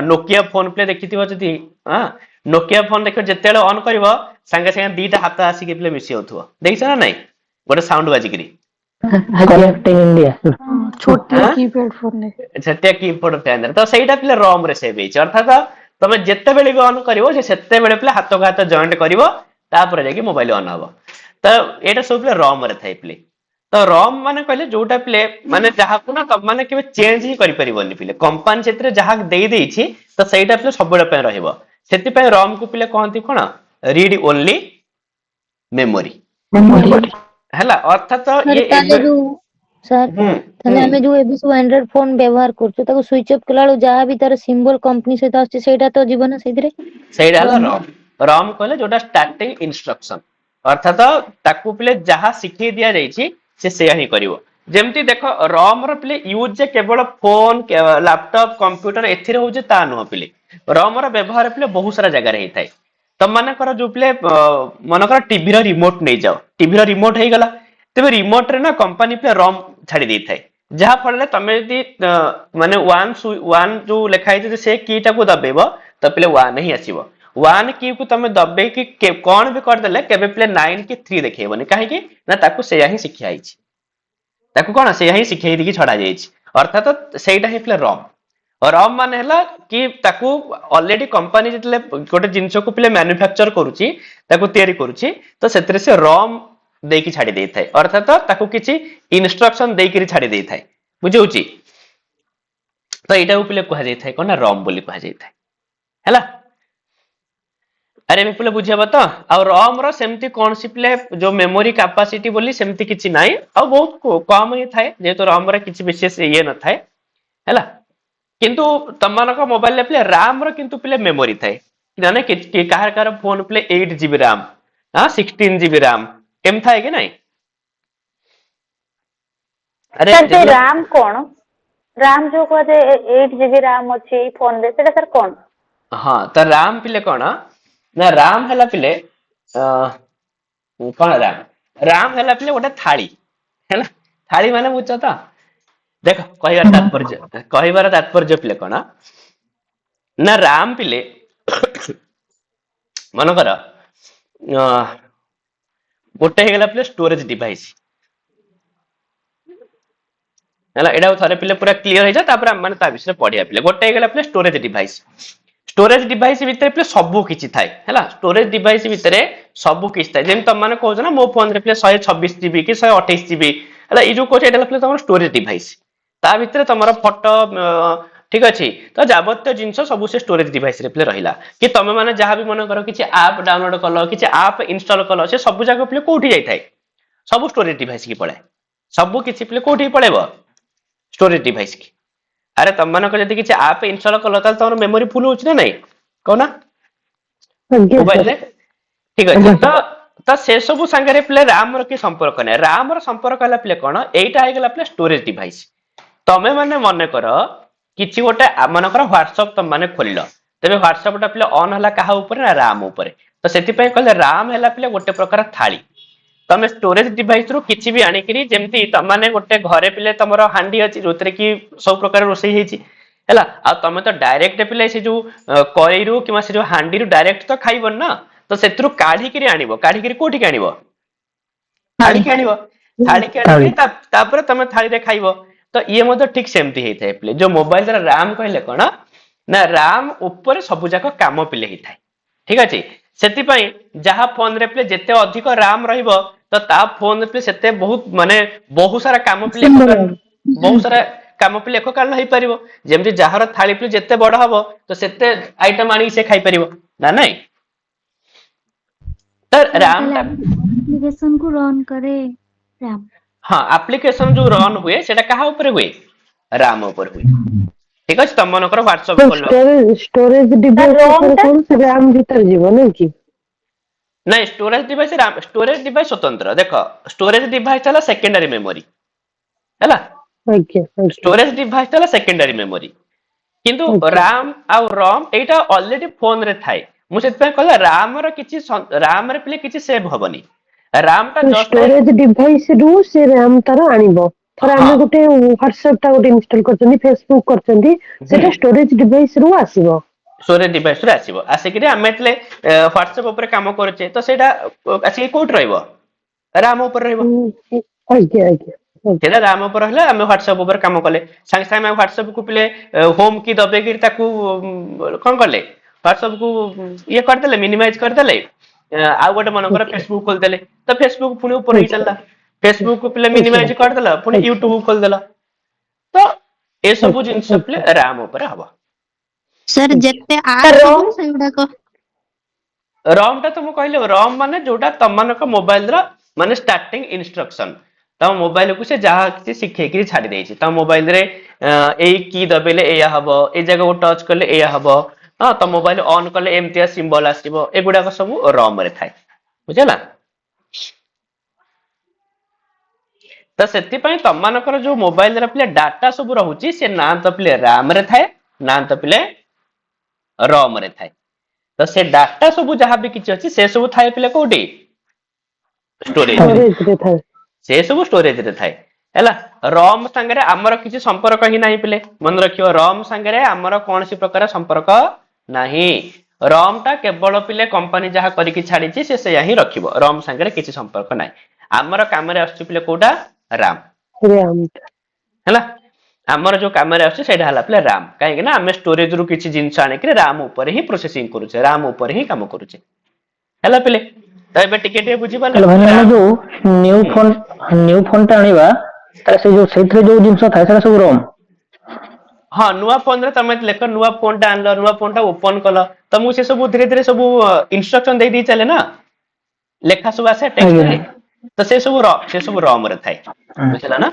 नोकिया फोन पिले देखिथिबो जदी हां नोकिया फोन देखो जेतेले ऑन करबो संगे संगे दीटा हाथ आसी के पिले मिसी होथबो देखछ ना नहीं गोटे साउंड बाजिकरी कनेक्टिंग इंडिया छोटे कीपैड फोन ने छटिया कीबोर्ड पे अंदर तो सेटा पिले रॉम रे सेव हेछ अर्थात तमे जेते बेले भी ऑन करिवो जे सेते बेले पिले हाथ को हाथ जॉइंट करिवो तापर जाके मोबाइल ऑन हबो तो एटा सब पिले रॉम रे थाई पिले तो रॉम माने कहले जोटा पिले माने जहा को ना माने केबे चेंज ही करि परिबोनी पिले कंपनी सेतरे जहा देई देइछि तो सेटा पिले सब बेले पे रहइबो सेति पे रॉम को पिले कहंती कोन रीड ओनली मेमोरी हला अर्थात सर ये ताले जो सर ताले हम्म हमें जो एबी सब एंड्रॉइड फोन व्यवहार करछु ताको स्विच ऑफ कला जहा भी तार सिंबल कंपनी सहित आछि सेटा तो जीवन सेदिरे ସେଇଟା ହେଲା ରମ୍ ରମ୍ କହିଲେ ଯୋଉଟା ଷ୍ଟାର୍ଟିଂ ଇନଷ୍ଟ୍ରକ୍ସନ ଅର୍ଥାତ ତାକୁ ପିଲେ ଯାହା ଶିଖେଇ ଦିଆଯାଇଛି ସେ ସେଇଆ ହିଁ କରିବ ଯେମିତି ଦେଖ ରମ୍ ର ପିଲେ ୟୁଜ ଯେ କେବଳ ଫୋନ ଲାପଟପ୍ କମ୍ପ୍ୟୁଟର ଏଥିରେ ହଉଛି ତା ନୁହଁ ପିଲେ ରମ୍ ର ବ୍ୟବହାର ପିଲେ ବହୁତ ସାରା ଜାଗାରେ ହେଇଥାଏ ତମମାନଙ୍କର ଯୋଉ ପିଲେ ମନେକର ଟିଭି ର ରିମୋଟ ନେଇଯାଅ ଟିଭି ର ରିମୋଟ ହେଇଗଲା ତେବେ ରିମୋଟ ରେ ନା କମ୍ପାନୀ ପିଲେ ରମ୍ ଛାଡି ଦେଇଥାଏ ଯାହା ଫଳରେ ତମେ ଯଦି ମାନେ ୱାନ୍ ଯୋଉ ଲେଖା ହେଇଛି ସେ କି ଟାକୁ ଦବେଇବ तो पिले 1 ही आसीबो 1 की को तमे दबे कि कोन भी कर देले केबे पिले 9 की 3 देखेबोनी काहे कि ना ताकू सेया ही शिखिया आइछि ताकू कोन सेया ही शिखै दी कि छडा जाइछि अर्थात सेटा ही पिले रॉम और रॉम माने हला कि ताकू ऑलरेडी कंपनी जतले गोटे जिंस को पिले मैन्युफैक्चर करूची ताकू तयारी करूची तो सेतरे से रॉम देकी छाडी देई थाए अर्थात ताकू किछि इंस्ट्रक्शन देई करी छाडी देई थाए बुझौची तो एटा पिले कहा जाई थाए कोन रॉम बोली कहा जाई थाए हैला अरे पिले बुझेबा तो आ रॉम रो सेमती कोन सी पिले जो मेमोरी कैपेसिटी बोली सेमती किछि नाही आ बहुत कम ही थाए जेतो रॉम रे किछि विशेष ये न थाए हैला किंतु तमनक मोबाइल ले पिले रैम रो किंतु पिले मेमोरी थाए माने कि काहर कार फोन पिले 8 जीबी रैम हां 16 जीबी रैम एम थाए कि नाही अरे सर रैम कोन रैम जो कहते 8 जीबी रैम अछि फोन दे सेटा सर कोन हाँ तो राम पिले कौन ना राम है पिले कौन राम है पिले गोटे थाली है ना थाली माने बुझ तो देख कहबार तात्पर्य पिले कौन ना राम पिले मनकर गोटे हो पिले स्टोरेज डिवाइस है एटा थरे पिले पूरा क्लियर हो जाए माने ता विषय पढ़िया पिले गोटे हो पिले स्टोरेज डिवाइस भितर पे सब किछि थाए हैला स्टोरेज डिवाइस भितर सब किछि थाए जेम तम माने कहछ ना मो फोन रे पे 126 जीबी कि 128 जीबी हैला ई जो कहछ एटा पे तमर स्टोरेज डिवाइस ता भितर तमर फोटो ठीक अछि तो जाबत्य जिंस सब से स्टोरेज डिवाइस रे पे रहिला कि तमे माने जहां भी मन करो किछि ऐप डाउनलोड कलो किछि ऐप इंस्टॉल कलो से सब जगह पे कोठी जाई थाए सब स्टोरेज डिवाइस की पळे सब किछि पे कोठी पळेबो स्टोरेज डिवाइस की अरे तुम मानक जदि किछि ऐप इंस्टॉल कलो त तमर मेमोरी फुल होछि ना नहीं कोना मोबाइल रे ठीक अछि तो से सब संगे रे प्ले रैम रो की संपर्क नै रैम रो संपर्क हला प्ले कोन एटा आइ गेला प्ले स्टोरेज डिवाइस तमे माने मने करो किछि गोटे मानकर WhatsApp तुम माने खोलिलो तबे WhatsApp टा प्ले ऑन हला काहा ऊपर ना रैम ऊपर तो सेति पय कहले रैम हला प्ले गोटे प्रकार थाली तमे स्टोरेज डिवाइस रो किछि भी आनी करी जेमति त माने गोटे घरे पिले तमरो हांडी अछि जोतरे की सब प्रकार रोसई हेछि हैला आ तमे तो डायरेक्ट पिले से जो करै रो किमा से जो हांडी रो डायरेक्ट तो खाइबन ना तो सेत्रु काढी करी आनिबो काढी करी कोठी के आनिबो थाली के आनिबो थाली के आनि तापर तमे थाली रे खाइबो तो ये मधे ठीक सेमति हेइ थाए पिले जो मोबाइल रा रैम कहले कोन ना रैम ऊपर सब जाक काम पिले हेइ थाए ठीक अछि सेति पई जहा फोन रे प्ले जेते अधिक रैम रहइबो तो ता फोन पे सेते बहुत माने बहुत सारा काम पे बहुत सारा काम पे लेख काल होई परिबो जेमति जहार थाली पे जेते बड़ हबो तो सेते आइटम आनी से खाई परिबो ना नहीं तो रैम एप्लीकेशन को रन करे रैम हां एप्लीकेशन जो रन हुए सेटा कहा ऊपर हुए रैम ऊपर हुए ठीक अछि तम मनकर WhatsApp खोलो स्टोरेज डिवाइस रैम भीतर जीवो नै कि नहीं स्टोरेज डिवाइस स्वतंत्र देखो स्टोरेज डिवाइस हला सेकेंडरी मेमोरी हैला स्टोरेज डिवाइस हला सेकेंडरी मेमोरी किंतु रैम आ रोम एटा ऑलरेडी फोन रे थाए ମୁଁ ସେଥିପାଇଁ କହିଲା ରାମ ର କିଛି ରାମ ରେ ପିଲେ କିଛି ସେଭ୍ ହବନି। ରାମ ଟା ଜଷ୍ଟ ଷ୍ଟୋରେଜ ଡିଭାଇସ ରୁ ସେ ରାମ ତାର ଆଣିବ। ଥର ଆମେ ଗୋଟେ ହ୍ୱାଟ୍ସଆପ ଟା ଗୋଟେ ଇନଷ୍ଟଲ କରିଛନ୍ତି, ଫେସବୁକ୍ କରିଛନ୍ତି, ସେଟା ଷ୍ଟୋରେଜ ଡିଭାଇସ ରୁ ଆସିବ। ଷ୍ଟୋରେଜ ଡିଭାଇସ ରୁ ଆସିବ। ଆସିକିରି ଆମେ ଯେତେବେଳେ ହ୍ୱାଟ୍ସଆପ ଉପରେ କାମ କରୁଛେ ତ ସେଇଟା ଆସିକି କୋଉଠି ରହିବ? ରାମ ଉପରେ ରହିବ। ଆଜ୍ଞା ଆଜ୍ଞା। ସେଇଟା ରାମ ଉପରେ ରହିଲେ ଆମେ ହ୍ୱାଟ୍ସଆପ ଉପରେ କାମ କଲେ ସାଙ୍ଗେ ସାଙ୍ଗେ ଆମେ ହ୍ୱାଟ୍ସଆପ କୁ ପିଲେ ହୋମ କି ଦବେଇକିରି ତାକୁ କଣ କଲେ, ହ୍ୱାଟ୍ସଆପ କୁ ଇଏ କରିଦେଲେ, ମିନିମାଇଜ କରିଦେଲେ। ଆଉ ଗୋଟେ ମନେକର ଫେସବୁକ୍ ଖୋଲିଦେଲେ, ତ ଫେସବୁକ୍ ପୁଣି ଉପରେ ହେଇ ଚାଲିଲା। ଫେସବୁକ୍ କୁ ପିଲେ ମିନିମାଇଜ କରିଦେଲା, ପୁଣି ୟୁଟ୍ୟୁବ ଖୋଲିଦେଲା। ତ ଏସବୁ ଜିନିଷ ପିଲେ ରାମ ଉପରେ ହବ। ସାର୍ ଯେତେ ଆପ୍ସ ହବ ସେଗୁଡାକ ରମ୍ ଟା ତ ମୁଁ କହିଲି, ରମ୍ ମାନେ ଯୋଉଟା ତମମାନଙ୍କ ମୋବାଇଲ ର ମାନେ ଷ୍ଟାର୍ଟିଂ ଇନଷ୍ଟ୍ରକ୍ସନ। ତମ ମୋବାଇଲ କୁ ସେ ଯାହା କିଛି ଶିଖେଇକିରି ଛାଡି ଦେଇଛି। ତମ ମୋବାଇଲ ରେ ଏଇ କି ଦବେଇଲେ ଏଇଆ ହବ, ଏଇ ଜାଗାକୁ ଟଚ କଲେ ଏଇଆ ହବ, ହଁ ତ ମୋବାଇଲ ଅନ୍ କଲେ ଏମିତିଆ ସିମ୍ବଲ ଆସିବ, ଏଗୁଡାକ ସବୁ ରମ୍ ରେ ଥାଏ। ବୁଝିଲା? ତ ସେଥିପାଇଁ ତମମାନଙ୍କର ଯୋଉ ମୋବାଇଲରେ ପିଲେ ଡାଟା ସବୁ ରହୁଛି, ସେ ନା ତ ପିଲେ ରାମ ରେ ଥାଏ, ନା ତ ପିଲେ ରମ୍ ରେ ଥାଏ। ତ ସେ ଡାଟା ସବୁ ଯାହା ବି କିଛି ଅଛି ସେ ସବୁ ଥାଏ ପିଲେ କୋଉଠି? ଷ୍ଟୋରେଜ ରେ। ସେ ସବୁ ଷ୍ଟୋରେଜ ରେ ଥାଏ ହେଲା। ରମ୍ ସାଙ୍ଗରେ ଆମର କିଛି ସମ୍ପର୍କ ହିଁ ନାହିଁ ପିଲେ, ମନେ ରଖିବ। ରମ୍ ସାଙ୍ଗରେ ଆମର କୌଣସି ପ୍ରକାର ସମ୍ପର୍କ ନାହିଁ। ରମ୍ ଟା କେବଳ ପିଲେ କମ୍ପାନୀ ଯାହା କରିକି ଛାଡିଛି ସେ ସେଇଆ ହିଁ ରଖିବ। ରମ୍ ସାଙ୍ଗରେ କିଛି ସମ୍ପର୍କ ନାହିଁ। ଆମର କାମରେ ଆସୁଛି ପିଲେ କୋଉଟା? ରାମ ହେଲା। ଆମର ଯୋଉ କାମରେ ଆସୁଛି ସେଇଟା ହେଲା ପିଲେ ରାମ। କାହିଁକି ନା ଆମେ ଷ୍ଟୋରେଜ ରୁ କିଛି ଜିନିଷ ଆଣିକି ରାମ ଉପରେ ହିଁ ପ୍ରୋସେସିଂ କରୁଛେ, ରାମ ଉପରେ ହିଁ କାମ କରୁଛେ। ହେଲା ପିଲେ, ତ ଏବେ ଟିକେ ଟିକେ ବୁଝିପାରିଲେ? ଯୋଉ ନ୍ୟୁ ଫୋନ ଟା ଆଣିବା, ସେ ଯୋଉ ସେଇଥିରେ ଯୋଉ ଜିନିଷ ଥାଏ ସେଟା ସବୁ ରମ୍। ହଁ, ନୂଆ ଫୋନରେ ତମେ ଲେଖ, ନୂଆ ଫୋନ ଟା ଆଣିଲ, ନୂଆ ଫୋନ ଟା ଓପନ କଲ, ତମକୁ ସେ ସବୁ ଧୀରେ ଧୀରେ ସବୁ ଇନଷ୍ଟ୍ରକ୍ସନ ଦେଇ ଚାଲେ ନା, ଲେଖା ସବୁ ଆସେ ଟେକ୍ସଟରେ। ତ ସେ ସବୁ ରମ୍ ରେ ଥାଏ। ବୁଝିଲା ନା?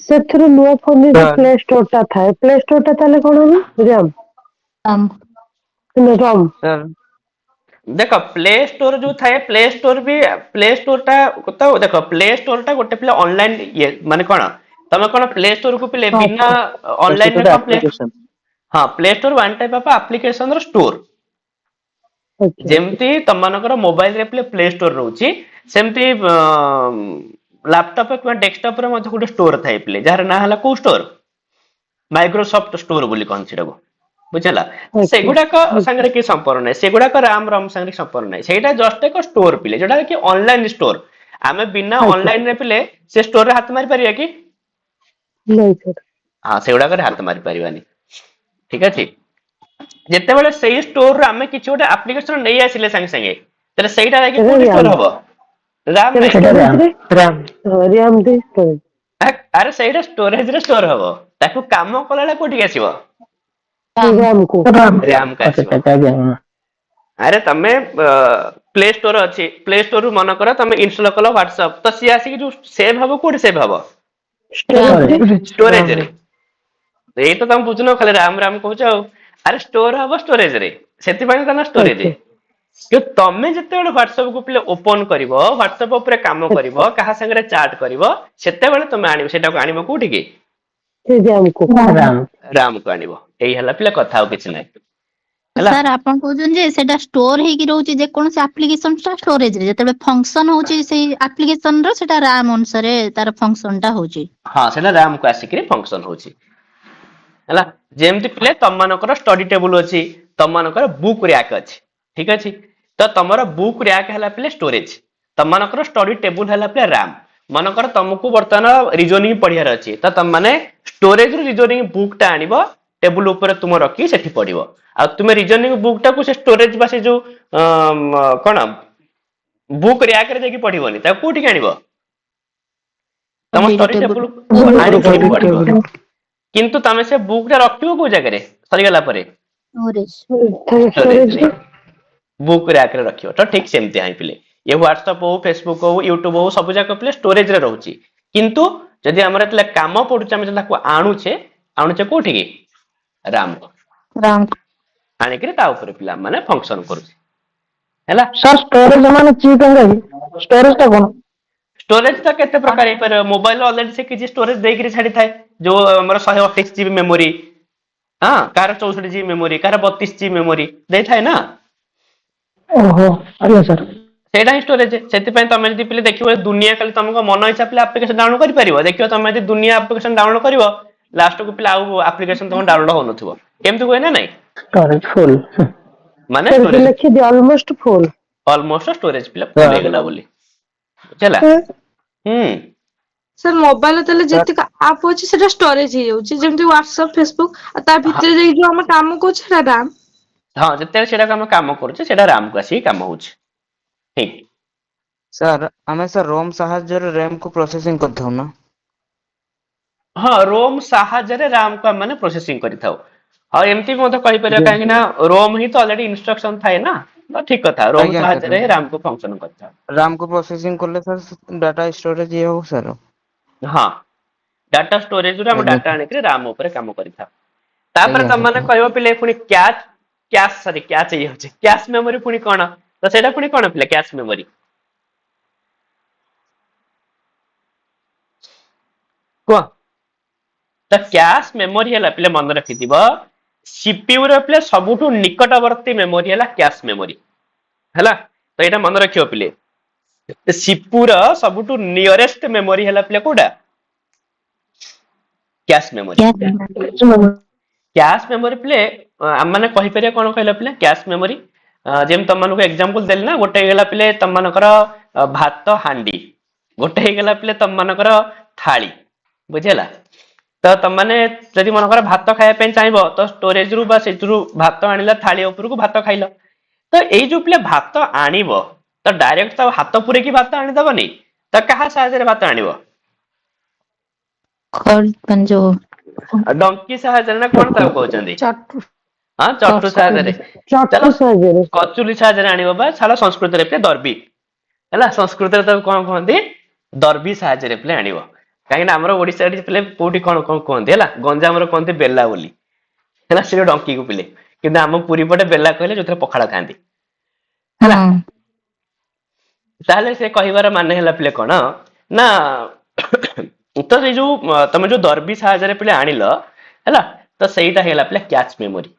ସେଥିରୁ ନୂଆ ଫୋନ ରେ ପ୍ଲେ ଷ୍ଟୋର ଟା ଥାଏ, ପ୍ଲେ ଷ୍ଟୋର ଟା ତାହେଲେ କଣ ହବ? ରାମ। ଦେଖ ପ୍ଲେ ଷ୍ଟୋର ଯୋଉ ଥାଏ, ପ୍ଲେ ଷ୍ଟୋର ଟା ଦେଖ, ପ୍ଲେ ଷ୍ଟୋର ଟା ଗୋଟେ ପିଲା ଅନଲାଇନ ଇଏ ମାନେ କଣ, ତମେ କଣ ପ୍ଲେ ଷ୍ଟୋର କୁ ପିଲେ ବିନା ଅନଲାଇନରେ କଣ ହଁ, play store one type of application ର ଷ୍ଟୋର। ଯେମିତି ତମମାନଙ୍କର ମୋବାଇଲରେ ପ୍ଲେ ଷ୍ଟୋର ରହୁଛି, ସେମିତି ଲାପଟପ କିମ୍ବା ଡେସ୍କଟପ ରେ ମଧ୍ୟ ଗୋଟେ ଷ୍ଟୋର ଥାଏ ପିଲେ, ଯାହାର ନାଁ ହେଲା କୋଉ ଷ୍ଟୋର? ମାଇକ୍ରୋସଫ୍ଟ ଷ୍ଟୋର ବୋଲି କହନ୍ତି ସେଟାକୁ। ବୁଝିଲା? ସେଗୁଡାକ ସାଙ୍ଗରେ କିଛି ସମ୍ପର୍କ ନାହିଁ, ସେଗୁଡାକ ରାମ ରମ୍ ସାଙ୍ଗରେ ସମ୍ପର୍କ ନାହିଁ। ସେଇଟା ଜଷ୍ଟ ଏକ ଷ୍ଟୋର ପିଲେ, ଯୋଉଟା କି ଅନଲାଇନ ଷ୍ଟୋର। ଆମେ ବିନା ଅନଲାଇନ ରେ ପିଲେ ସେ ଷ୍ଟୋରରେ ହାତ ମାରି ପାରିବା କି? ହଁ, ସେଗୁଡାକରେ ହାତ ମାରି ପାରିବାନି। ଠିକ ଅଛି? ଯେତେବେଳେ ସେଇ ଷ୍ଟୋରରୁ ଆମେ କିଛି ଗୋଟେ ଆପ୍ଲିକେସନ ନେଇ ଆସିଲେ ସାଙ୍ଗେ ସାଙ୍ଗେ, ତାହେଲେ ସେଇଟା ଯାଇକି କୋଉଠି ଷ୍ଟୋର ହବ? ରାମ ନାହିଁ। ଆରେ ସେଇଟା ଷ୍ଟୋରେଜ ରେ ଷ୍ଟୋର ହବ। ତାକୁ କାମ କଲା ବେଳେ କୋଉଠିକି ଆସିବ? ରାମ କୁ ଆସିବ। ଆରେ ତମେ ପ୍ଲେ ଷ୍ଟୋର ଅଛି, ପ୍ଲେ ଷ୍ଟୋର ରୁ ମନେକର ତମେ ଇନଷ୍ଟଲ କଲ ହ୍ୱାଟ୍ସଆପ, ତ ସିଏ ଆସିକି ଯୋଉ ସେଭ୍ ହବ କୋଉଠି ସେଭ୍ ହବ? ଷ୍ଟୋରେଜ ରେ। ଏଇ ତ ତମେ ବୁଝୁନ, ଖାଲି ରାମ ରାମ କହୁଛ ଆଉ। ଆରେ ଷ୍ଟୋର ହବ ଷ୍ଟୋରେଜ ରେ, ସେଥିପାଇଁ ତା ନାଁ ଷ୍ଟୋରେଜ। ତମେ ଯେତେବେଳେ ହ୍ୱାଟ୍ସଆପ କୁ ପିଲେ ଓପନ କରିବ, ହ୍ୱାଟ୍ସଆପ ଉପରେ କାମ କରିବ, କାହା ସାଙ୍ଗରେ ଚାଟ କରିବ, ସେତେବେଳେ ତମେ ଆଣିବ, ସେଟାକୁ ଆଣିବ କୋଉଠିକି? ରାମ କୁ ଆଣିବ। ଏଇ ହେଲା ପିଲା କଥା, ଆଉ କିଛି ନାହିଁ। ସାର୍ ଆପଣ କହୁଛନ୍ତି ଯେ ସେଟା ଷ୍ଟୋର ହେଇକି ରହୁଛି, ଯେକୌଣସି ଆପ୍ଲିକେସନ ଟା ଷ୍ଟୋରେଜ ରେ, ଯେତେବେଳେ ଫଙ୍କସନ ହଉଛି ସେଇ ଆପ୍ଲିକେସନ ର, ସେଟା ରାମ ଅନୁସାରେ ତାର ଫଙ୍କସନ ଟା ହଉଛି। ହଁ, ସେଟା ରାମ କୁ ଆସିକିରି ଫଙ୍କସନ ହଉଛି। ହେଲା। ଯେମିତି ପିଲେ ତମମାନଙ୍କର ଷ୍ଟଡି ଟେବୁଲ ଅଛି, ତମମାନଙ୍କର ବୁକ୍ ର୍ୟାକ୍ ଅଛି। ଠିକ ଅଛି? ତ ତମର ବୁକ୍ ର୍ୟାକ୍ ହେଲା ପିଲେ ଷ୍ଟୋରେଜ, ତମମାନଙ୍କର ଷ୍ଟଡି ଟେବୁଲ ହେଲା ପିଲେ ରାମ। ମନେକର ତମକୁ ବର୍ତ୍ତମାନ ରିଜୋନିଂ ପଢିବାର ଅଛି, ତ ତମ ମାନେ ଷ୍ଟୋରେଜ ରୁ ରିଜୋନିଂ ବୁକ୍ ଟା ଆଣିବ, ଟେବୁଲ ଉପରେ ତୁମ ରଖି ସେଠି ପଢିବ। ଆଉ ତୁମେ ରିଜୋନିଂ ବୁକ୍ ଟାକୁ ସେ ଷ୍ଟୋରେଜ ବା ସେ ଯୋଉ କଣ ବୁକ୍ ର୍ୟାକ୍ ରେ ଯାଇକି ପଢିବନି, ତାକୁ କୋଉଠିକି ଆଣିବ? ତମ ଷ୍ଟଡି ଟେବୁଲ ଆଣିକି ପଢିବ। କିନ୍ତୁ ତମେ ସେ ବୁକ୍ ଟା ରଖିବ କୋଉ ଜାଗାରେ ସରିଗଲା ପରେ? ଷ୍ଟୋରେଜ ରେ। ବୁକ୍ ର୍ୟାକ୍ ରେ ରଖିବ। ତ ଠିକ ସେମିତି ହିଁ ପିଲେ, ଏ ହ୍ୱାଟ୍ସଆପ ହଉ, ଫେସବୁକ୍ ହଉ, ୟୁଟ୍ୟୁବ ହଉ, ସବୁ ଯାକ ପିଲେ ଷ୍ଟୋରେଜ ରେ ରହୁଛି। କିନ୍ତୁ ଯଦି ଆମର ଯେତେବେଳେ କାମ ପଡୁଛି, ଆମେ ତାକୁ ଆଣୁଛେ କୋଉଠିକି? ରାମ କୁ। ଆଣିକିରି ତା ଉପରେ ପିଲା ମାନେ ଫଙ୍କସନ କରୁଛି। ହେଲା। ଷ୍ଟୋରେଜ ମାନେ ଷ୍ଟୋରେଜ ଟା କଣ? ଷ୍ଟୋରେଜ ଟା କେତେ ପ୍ରକାର ହେଇପାରିବ। ମୋବାଇଲ ଅଲରେଡି ସେ କିଛି ଷ୍ଟୋରେଜ ଦେଇକିରି ଛାଡିଥାଏ, ଯୋଉ ଆମର 128 GB ମେମୋରି, हाँ कार 64 GB मेमोरी कार 32 GB मेमोरी दे थाए ना ओहो आज्ञा सर सेटा ही स्टोरेज से तुम यदि पे देखिए दुनिया खाली तुमको मन इच्छा पे आप्लिकेशन डाउनलोड कर पारिबो देखियो तुम यदि दुनिया आप्लिकेशन डाउनलोड करिवो लास्ट को पे आउ आप्लिकेशन तुम डाउनलोड हो नथिवो केमति होय ना नहीं स्टोरेज फुल माने सर स्टोरेज लिखी they almost full almost storage पे फुल हो गला बोली चला सर मोबाइल ताले जेतिक आप अछि सेटा स्टोरेज हे जाउछि जेमति WhatsApp Facebook आ ता भितरे जे जो हम काम को छरा राम हाँ जिते सेटा हम काम करूचे सेटा राम को आसी काम होउछ ठीक सर हमें सर रोम साहाଯ୍य रैम को प्रोसेसिंग करथौ ना हाँ रोम साहाଯ୍य राम को माने प्रोसेसिंग करिथाउ हाँ एमती मते कहि परिया काहे ना रोम ही तो ऑलरेडी इंस्ट्रक्शन थाए ना तो ठीक कथा रोम साहाଯ୍य राम को फंक्शन करथाउ राम को प्रोसेसिंग करले सर डाटा स्टोरेज ये हो सर हाँ डाटा स्टोरेज रे हम डाटा आने के राम ऊपर काम करिथाउ तापर त माने कहबो पिले पुनी कैश ये होचे कैश मेमोरी पुनी कोन तो सेटा पुनी कोन पिले कैश मेमोरी को तो कैश मेमोरी हला पिले मन रखि दिबो सीपीयू रे पिले सबुठु निकटवर्ती मेमोरी हला कैश मेमोरी हला तो एटा मन रखियो पिले सीपीयू रो सबुठु नियरेस्ट मेमोरी हला पिले कोडा cache memory cache memory play माने कहि परिया कोन कहला प्ले कैश मेमोरी जेम तम मानको एग्जांपल देल ना गोटे गेला प्ले तम मानकर भात हांडी गोटे गेला प्ले तम मानकर थाली बुझेला तो तम माने जदि मानकर भात खाया पे चाहबो तो स्टोरेज रु बा सेटरु भात आनिला थाली ऊपर को भात खाइलो तो एई जो प्ले भात आनिबो तो डायरेक्ट तो हाथ पुरे की भात आनि दबनी तो कहा साहाय्य रे भात आनिबो जो डंकी साहाय्य ना कोन ता कहउचंदी चटु हाँ चटु साहाय्य चटु साहाय्य कचुली साहाय्य आनिबो बा छाला संस्कृत रे पे दर्बी हैला संस्कृत रे तो कोन कहंदी दर्बी साहाय्य रे पे आनिबो काहे ना हमरो ओडिसा रे पे कोठी कोन कोन कहंदी हैला गंजाम रे कहंदी बेला बोली हैला से डंकी को पिले किंतु हम पुरी पटे बेला कहले जोथरे पखाड़ा खांदी हैला ताले से कहिबार माने हैला पिले कोन ना तो से जो तुम जो दर्बी साहाय्य पे आनिल हैला तो सेटा हेला पे कैच मेमोरी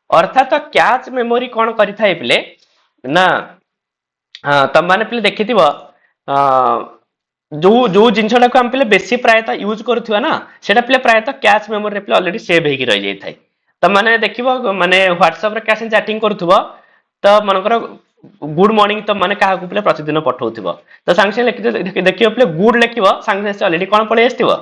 अर्थात तो कैच मेमोरी कौन करिथाय पिले ना तम माने पिले देखिथिबो जो जिनछटा को हम पिले बेसी प्रायत यूज करथुवा ना सेटा पिले प्रायत कैच मेमोरी पे ऑलरेडी सेव हेकी रहि जाय थाय त माने देखिबो माने WhatsApp रे कैसे चैटिंग करथुबो तो मनकर गुड मॉर्निंग तो माने काहा को पिले प्रतिदिन पठौथिबो तो सांग से देखियो पिले गुड लेखिबो सांग से ऑलरेडी कोन पळे आस्तिबो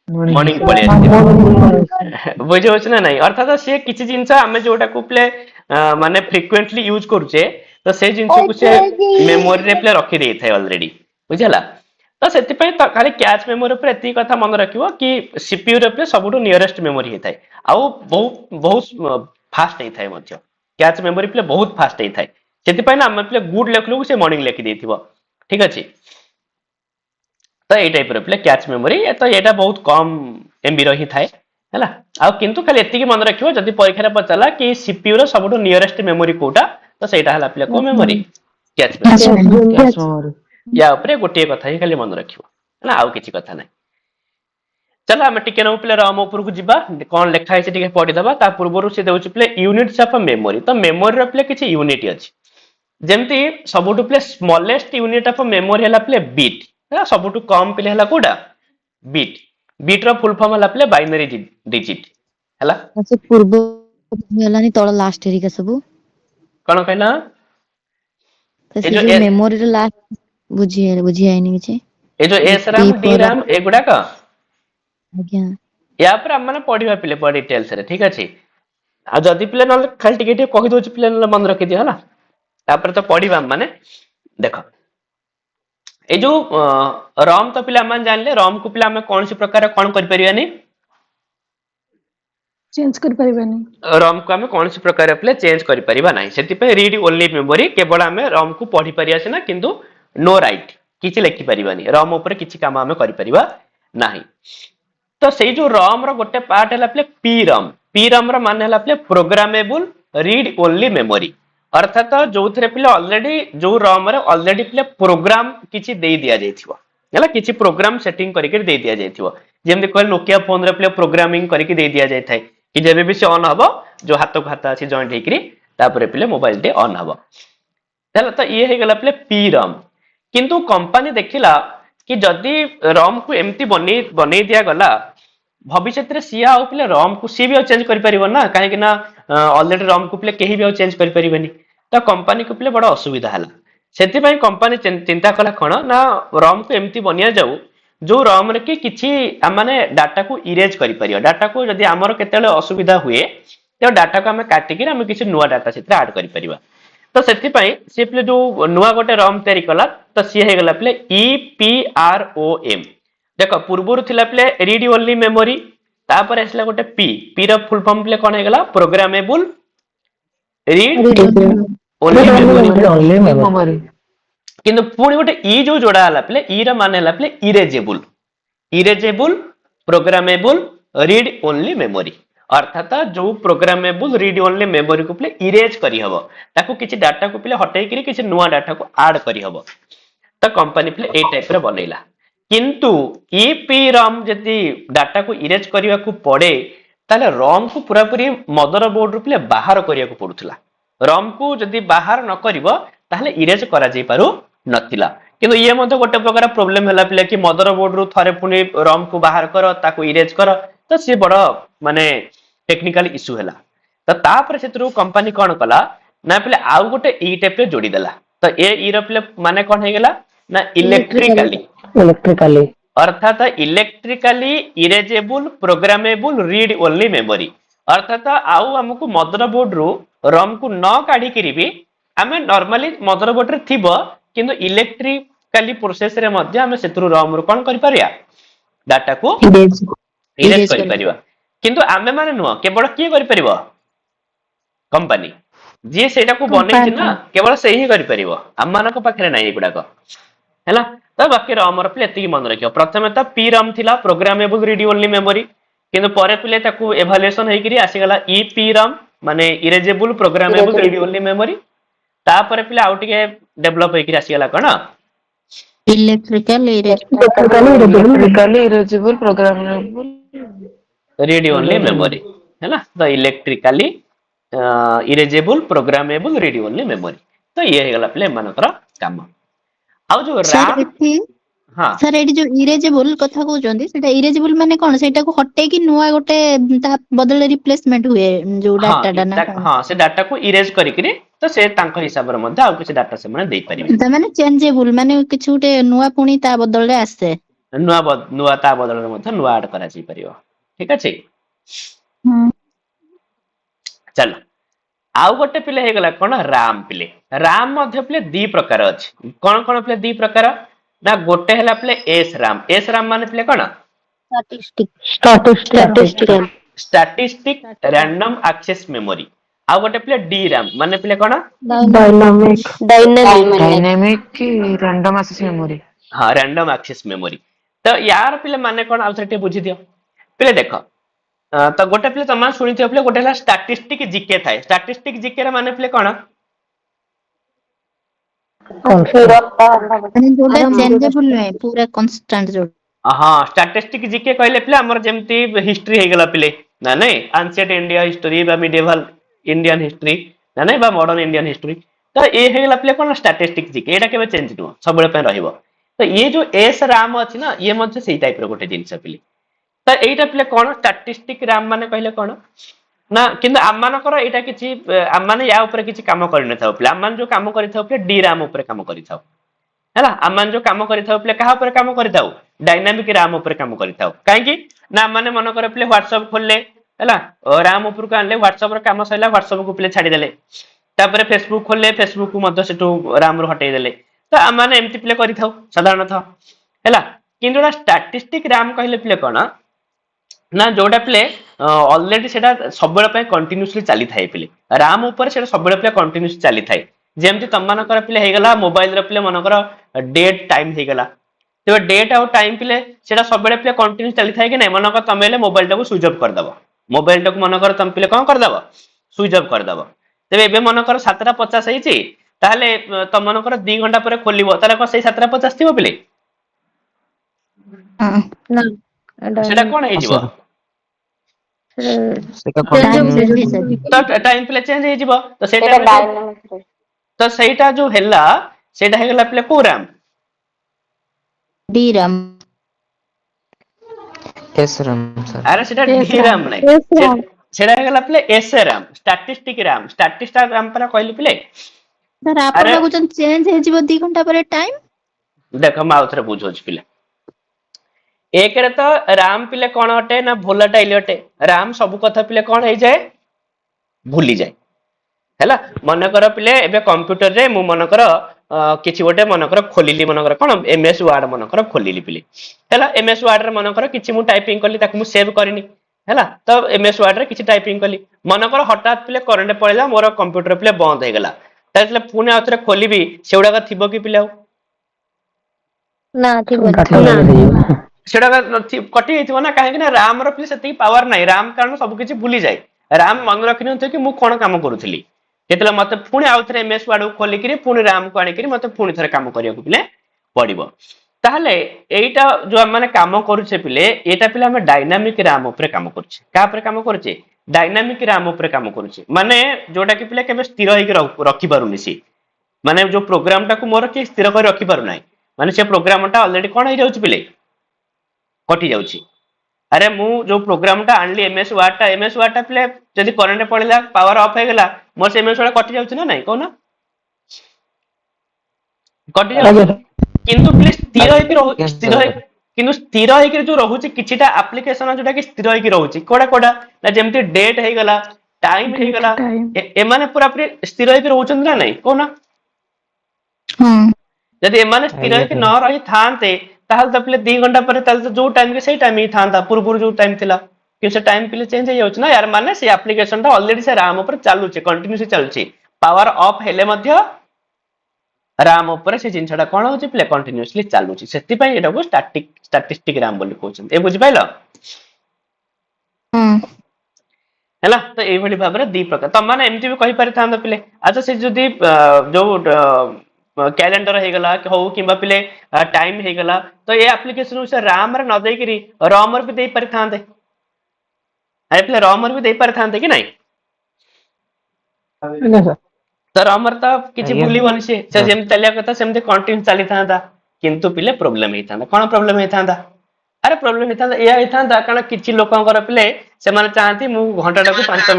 मॉर्निंग पळे आस्तिबो बुझे होछ ना नहीं अर्थात से किछि जिंस हमें जोटा को पिले माने फ्रीक्वेंटली यूज करूचे तो से जिंस को से मेमोरी रे पिले रखि देई थाय ऑलरेडी बुझला तो सेति पय तो खाली कैच मेमोरी पर एती कथा मन रखिबो कि सीपीयू रे पिले सबुटो नियरेस्ट मेमोरी हे थाय आ बहुत फास्ट हे थाय मध्य कैच मेमोरी प्ले बहुत फास्ट हे थाय सेति पय ना हम प्ले गुड लेखलु से मॉर्निंग लेखि देथिबो ठीक अछि तो ए टाइप रे प्ले कैच मेमोरी तो एटा बहुत कम एमबी रही थाय हैला आ किंतु खाली एति की मन रखिबो जदि परीक्षा रे पचला कि सीपीयू रो सबुटो नियरेस्ट मेमोरी कोटा तो सेटा हला प्ले को मेमोरी कैच मेमोरी या ऊपर गोटे कथा ही खाली मन रखिबो हैला आ किछि कथा नै चला हम टिके न प्ले राम ऊपर को जिबा कोन लेखा है टिके पढि दबा ता पूर्वरु से देउछि प्ले यूनिट्स ऑफ मेमोरी तो मेमोरी रो प्ले किछि यूनिट अछि जेमति सबुटु प्ले स्मॉलेस्ट यूनिट ऑफ मेमोरी हला प्ले बिट है सबुटु कम प्ले हला कोडा बिट बिट रो फुल फॉर्म हला प्ले बाइनरी डिजिट हला से पूर्व हलानी तळ लास्ट एरिका सब कोन कहला तो से जो मेमोरी रो लास्ट बुझी आइनी किछि ए जो एस राम डी राम एगुडा का आज्ञा या पर हम माने पढिबा पिले पर डिटेल्स रे ठीक अछि आ जदि पिले न खाली टिके कहि दोछ पिले न मन रखि दियो हला तापर तो पढिबा माने देखो ए जो रॉम तो पिले हम जानले रॉम को पिले हम कोन सी प्रकार कोन करि परियानी चेंज कर परिबानी रॉम को हम कोन सी प्रकार पिले चेंज करि परिबा नाही सेति पे रीड ओनली मेमोरी केवल हम रॉम को पढि परिया से ना किंतु नो राइट किछि लिखि परिबानी रॉम ऊपर किछि काम हम करि परिबा नाही तो से जो रॉम रो गोटे पार्ट हला प्ले पी रॉम रो माने हला play programmable read only memory अर्थात जो थरे प्ले ऑलरेडी जो रॉम रे ऑलरेडी प्ले प्रोग्राम किछि देई दिया जायथिबो हला किछि प्रोग्राम सेटिंग करिके देई दिया जायथिबो जेमते कहल नोकिया फोन रे प्ले प्रोग्रामिंग करिके देई दिया जाय थाय कि जेबे भी से ऑन हबो जो हाथ को हाथ अछि जॉइंट हेकरी तापर पिले मोबाइल टे ऑन हबो ताले तो ये हे गला पिले पी रम किंतु कंपनी देखिला कि जदि रम को एमती बनै दिया गला भविष्य रे सिया आउ पिले रम को सी भी चेंज करि परिबो ना काहे कि ना ऑलरेडी रम को पिले केही भी चेंज करि परिबेनी तो कंपनी को पिले बड़ा असुविधा हला सेति पई कंपनी चिंता कला कोन ना रम को एमती बनिया जाऊ जो रम रे कि किछि माने डाटा को इरेज करि परियो डाटा को जदि हमर केतेले असुविधा हुए तो डाटा को हम काटि कि हम किछि नुवा डाटा सेते ऐड करि परिबा तो सेति पई से पिले जो नुवा गोटे रम तयारी कला तो सी हे गला पिले EPROM देखो पूर्वरु थिला पिले रीड ओनली मेमोरी तापर आसला गोटे पी रो फुल फॉर्म पिले कोन हे गला प्रोग्रामेबल रीड ओनली मेमोरी किंतु पुणी गोटे ई जो जोड़ा हला पिले ई रो माने हला पिले erasable programmable read only memory अर्थात जो प्रोग्रामेबल रीड ओनली मेमोरी को पिले इरेज करी हबो ताको किछि डाटा को पिले हटाई करी किछि नुवा डाटा को ऐड करी हबो तो कंपनी पिले ए टाइप रे बनैला किंतु EPROM जदि डाटा को इरेज करिया को पड़े ताले रॉम को पूरा पूरी मदरबोर्ड रुपले बाहर करिया को पड़ुथला रॉम को जदि बाहर न करिवो ताले इरेज करा जाई पारु नथिला किंतु ये मध्ये गोटे प्रकार प्रॉब्लम हला पिले कि मदरबोर्ड रु थरे पुनी रॉम को बाहर करो ताको इरेज करो तो से बड़ माने टेक्निकल इशू हला तो तापर सेतरु कंपनी कोन कला ना पिले आउ गोटे ई टाइप रे जोड़ी देला तो ए ई रो पिले माने कोन हे गेला ना इलेक्ट्रिकली अर्थात electrically erasable programmable read only memory अर्थात आउ हमको मदरबोर्ड रु रॉम को न काढी करी भी हमें नॉर्मली मदरबोर्ड रे थिबो किंतु इलेक्ट्रिकली प्रोसेस रे मध्ये हमें सेतरु रॉम रु कोन करि परिया डाटा को इरेज करि परिबा किंतु हमें माने नुवा केवल की करि परिबो कंपनी जे सेटा को बनै छी ना केवल से ही करि परिबो हम मानको पाखरे नै एगुडा को हैला तो बाकी रॉम र प्ले एति मन रखियो प्रथमे तो पी रॉम थिला प्रोग्रामेबल रीड ओनली मेमोरी किंतु परे पिले ताकू एभालुएशन हेई करी आसी गला EPROM माने erasable programmable read only memory तापर पिले आउट के डेवलप हेई करी आसी गला कोन electrical erasable programmable read only memory हैला तो electrically erasable programmable read only memory तो ये हे गला प्ले मानकर काम आउ जो रैम हां सर एडी जो इरेजेबल कथा कहउचंदी सेटा इरेजेबल माने कोन सेटा को हटे कि नुवा गोटे ता बदले रिप्लेसमेंट हुए जो डाटा डाना हां से डाटा को इरेज करी करी तो से तांको हिसाब रे मध्ये आउ किछ डाटा से माने देई परिबे ता माने चेंजेबल माने किछ गोटे नुवा पुनी ता बदले आसे नुवा ता बदले मध्ये नुवा ऐड करा जी परिबो ठीक अछि चलो आउ गोटे पिले हे गला कोन राम मध्ये पिले दी प्रकार अछि कोन पिले दी प्रकार ना गोटे हला पिले एस राम माने पिले कोन स्टैटिस्टिक रैंडम एक्सेस मेमोरी आउ गोटे पिले डी रैम माने पिले कोन डायनामिक की रैंडम एक्सेस मेमोरी हां रैंडम एक्सेस मेमोरी तो यार पिले माने कोन आउ सेटे बुझी दियो पिले देखो तो गोटे पिले तमा सुनि थियो पिले गोटे हला स्टैटिस्टिक जीके थाए स्टैटिस्टिक जीके रे माने पिले कोन जोटा चेंजेबल नै पूरा कांस्टेंट जो हां स्टैटिस्टिक जीके कहले पिले हमर जेमती हिस्ट्री हे गेला पिले ना नै एंशिएंट इंडिया हिस्ट्री बा मिडिवल इंडियन हिस्ट्री ना नै बा मॉडर्न इंडियन हिस्ट्री तो ए हे गेला पिले कोन स्टैटिस्टिक जीके एटा केबे चेंज नो सबले पे रहइबो तो ये जो एस राम अछि ना ये मध्ये सेही टाइप रो गोटे जिंस पिले तो एटा पिले कोन स्टैटिस्टिक राम माने कहले कोन ना किंतु आमानकर एटा किछि आमाने या ऊपर किछि काम करि न थाउ पिले आमान जो काम करि थाउ पिले डी राम ऊपर काम करि थाउ हैला आमान जो काम करि थाउ पिले कहा ऊपर काम करि थाउ डायनामिक राम ऊपर काम करि थाउ काहे कि ना माने मन करे पिले व्हाट्सएप खोलले हैला राम ऊपर को आनले व्हाट्सएप रो काम सैला व्हाट्सएप को पिले छाडी देले तापर फेसबुक खोलले फेसबुक को मध्य सेटू राम रो हटाई देले तो आमाने एमति पिले करि थाउ साधारणतः हैला किंतु स्टैटिस्टिक राम कहले पिले कोन ना जोटा पिले ऑलरेडी सेटा सबबेले पे कंटीन्यूअसली चली थाए पिले राम ऊपर सेटा सबबेले पे कंटीन्यूअसली चली थाए जेमति तममान कर पिले हे गला मोबाइल रे पिले मनकर डेट टाइम हे गला तो डेट और टाइम पिले सेटा सबबेले पिले कंटीन्यूअस चली थाए कि नै मनकर तमेले मोबाइल टाको स्विच ऑफ कर दबो मोबाइल टाको मनकर तम पिले कोन कर दबो स्विच ऑफ कर दबो तबे एबे मनकर 7:50 हेछि ताले तम मनकर 2 घंटा परे खोलिबो ताले को सही 7:50 थिबो पिले ना सेटा कोन हे जिवो ସେଟା ତ ଟାଇମ ପିଲେ ଚେଞ୍ଜ ହେଇଯିବ ତ ସେଇଟା ସେଇଟା ଡାଇନାମିକ ତ ସେଇଟା ଯୋଉ ହେଲା ସେଇଟା ହେଇଗଲା ପିଲେ କୋଉ Ram D Ram S Ram sir. ଆରେ ସେଟା Yes, ଡି Ram. ରାମ ନାହିଁ ସେଟା ହେଇଗଲା ପିଲେ ଏସ୍ ରାମ ଷ୍ଟାଟିଷ୍ଟିକ ରାମ ପରା କହିଲି ପିଲେ। ସାର୍ ଆପଣ ଆରେ କହୁଛନ୍ତି ଚେଞ୍ଜ ହେଇଯିବ 2 ଘଣ୍ଟା ପରେ ଟାଇମ। ଦେଖ ମୁଁ ଆଉ ଥରେ ବୁଝଉଛି ପିଲେ ଏକରେ ତ ରାମ ପିଲେ କଣ ଅଟେ ନା ଭୋଲାଟାଇଲ ଅଟେ ରାମ ସବୁ କଥା ପିଲେ କଣ ହେଇଯାଏ ଭୁଲିଯାଏ ହେଲା ମନେକର ପିଲେ ଏବେ କମ୍ପ୍ୟୁଟର ରେ ମୁଁ ମନେକର କିଛି ଗୋଟେ ମନେକର ଖୋଲିଲି ମନେକର କଣ MS ୱାର୍ଡ ମନେକର ଖୋଲିଲି ପିଲେ ହେଲା MS ୱାର୍ଡ ରେ ମନେକର କିଛି ମୁଁ ଟାଇପିଂ କଲି ତାକୁ ମୁଁ ସେଭ୍ କରିନି ହେଲା ତ MS ୱାର୍ଡ ରେ କିଛି ଟାଇପିଂ କଲି ମନେକର ହଠାତ୍ ପିଲେ କରେଣ୍ଟ ପଳେଇଲା ମୋର କମ୍ପ୍ୟୁଟର ପିଲେ ବନ୍ଦ ହେଇଗଲା ତାହେଲେ ପୁଣି ଆଉ ଥରେ ଖୋଲିବି ସେଗୁଡାକ ଥିବ କି ପିଲେ ଆଉ ନା ଥିବନି। ସେଟା କଟି ଯାଇଥିବ ନା କାହିଁକି ନା ରାମ ର ପିଲେ ସେତିକି ପାୱାର ନାହିଁ ରାମ କାରଣ ସବୁ କିଛି ଭୁଲିଯାଏ ରାମ ମନେ ରଖିନଥିବ କି ମୁଁ କଣ କାମ କରୁଥିଲି ଯେତେବେଳେ ମତେ ପୁଣି ଆଉ ଥରେ MS ୱାର୍ଡ କୁ ଖୋଲିକିରି ପୁଣି ରାମକୁ ଆଣିକିରି ମତେ ପୁଣି ଥରେ କାମ କରିବାକୁ ପିଲେ ପଡିବ ତାହେଲେ ଏଇଟା ଯୋଉ ଆମେ ମାନେ କାମ କରୁଛେ ପିଲେ ଏଇଟା ପିଲେ ଆମେ ଡାଇନାମିକ ରାମ ଉପରେ କାମ କରୁଛେ କାହା ଉପରେ କାମ କରୁଛେ ଡାଇନାମିକ ରାମ ଉପରେ କାମ କରୁଛେ ମାନେ ଯୋଉଟା କି ପିଲେ କେବେ ସ୍ଥିର ହେଇକି ରଖିପାରୁନି ସିଏ ମାନେ ଯୋଉ ପ୍ରୋଗ୍ରାମ ଟାକୁ ମୋର କିଏ ସ୍ଥିର କରି ରଖିପାରୁନାହିଁ ମାନେ ସେ ପ୍ରୋଗ୍ରାମ ଟା ଅଲରେଡି କଣ ହେଇଯାଉଛି ପିଲେ କଟି ଯାଉଛି ଆରେ ମୁଁ ଯୋଉ ପ୍ରୋଗ୍ରାମ ଟା ଆଣିଲି MS ୱାର୍ଡ ଟା ପିଲେ ଯଦି କରେଣ୍ଟ ପଳେଇଲା ପାୱାର ଅଫ୍ ହେଇଗଲା ମୋର ସେ MS ୱାର୍ଡ କଟି ଯାଉଛି ନା ନାଇଁ କହୁନ କଟି ଯାଉଛି କିନ୍ତୁ ପିଲେ ସ୍ଥିର ହେଇକି କିନ୍ତୁ ସ୍ଥିର ହେଇକି ଯୋଉ ରହୁଛି କିଛିଟା ଆପ୍ଲିକେସନ ଯୋଉଟା କି ସ୍ଥିର ହେଇକି ରହୁଛି କୋଉଟା ନା ଯେମିତି ଡେଟ୍ ହେଇଗଲା ଟାଇମ Date, ହେଇଗଲା time. ଏମାନେ ପୁରା ସ୍ଥିର ହେଇକି ରହୁଛନ୍ତି ନା ନାଇଁ କହୁନା ଯଦି ଏମାନେ ସ୍ଥିର ହେଇକି ନ ରହିଥାନ୍ତେ ତାହେଲେ ତ ପିଲେ 2 ଘଣ୍ଟା ପରେ ତାହେଲେ ଯୋଉ ଟାଇମ ସେଇ ଟାଇମ ହିଁ ଥାନ୍ତା ପୂର୍ବରୁ ଯୋଉ ଟାଇମ ଥିଲା କିନ୍ତୁ ସେ ଟାଇମ ପିଲେ ଚେଞ୍ଜ ହେଇଯାଉଛି ନା ୟାର ମାନେ ସେ ଆପ୍ଲିକେସନ ଟା ଅଲରେଡି ସେ ରାମ ଉପରେ ଚାଲୁଛି କଣ୍ଟିନ୍ୟୁସଲି ଚାଲୁଛି ପାୱାର ଅଫ୍ ହେଲେ ମଧ୍ୟ ରାମ ଉପରେ ସେ ଜିନିଷଟା କଣ ହଉଛି ପିଲେ କଣ୍ଟିନ୍ୟୁସଲି ଚାଲୁଛି ସେଥିପାଇଁ ଏଟାକୁ ଷ୍ଟାଟିଷ୍ଟିକ ରାମ ବୋଲି କହୁଛନ୍ତି ଏ ବୁଝିପାଇଲ ହେଲା ତ ଏଇଭଳି ଭାବରେ 2 ପ୍ରକାର ତମାନେ ଏମିତି ବି କହିପାରିଥାନ୍ତ ପିଲେ ଆଚ୍ଛା ସେ ଯଦି ଯୋଉ କ୍ୟାଲେଣ୍ଡର ହେଇଗଲା ହଉ କିମ୍ବା ପିଲେ ଟାଇମ ହେଇଗଲା ତ ଏ ଆପ୍ଲିକେସନ ସେ ରାମ ରେ ନ ଦେଇକିରି ରମ ରେ ବି ଦେଇ ପାରିଥାନ୍ତେ ଆରେ ପିଲେ ରମ ରେ ବି ଦେଇ ପାରିଥାନ୍ତେ କି ନାଇଁ ତ ରମର ତ କିଛି ଭୁଲିବନି ସେ ଯେମିତି ଚାଲିବା କଥା ସେମିତି କଣ୍ଟିନ୍ୟୁ ଚାଲିଥାନ୍ତା କିନ୍ତୁ ପିଲେ ପ୍ରୋବ୍ଲେମ ହେଇଥାନ୍ତା କଣ ପ୍ରୋବ୍ଲେମ ହେଇଥାନ୍ତା ଆରେ ପ୍ରୋବ୍ଲେମ ହେଇଥାନ୍ତା ଏଇଆ ହେଇଥାନ୍ତା କାରଣ କିଛି ଲୋକଙ୍କର ପିଲେ ସେମାନେ ଚାହାନ୍ତି ମୁଁ ଘଣ୍ଟାଟାକୁ 5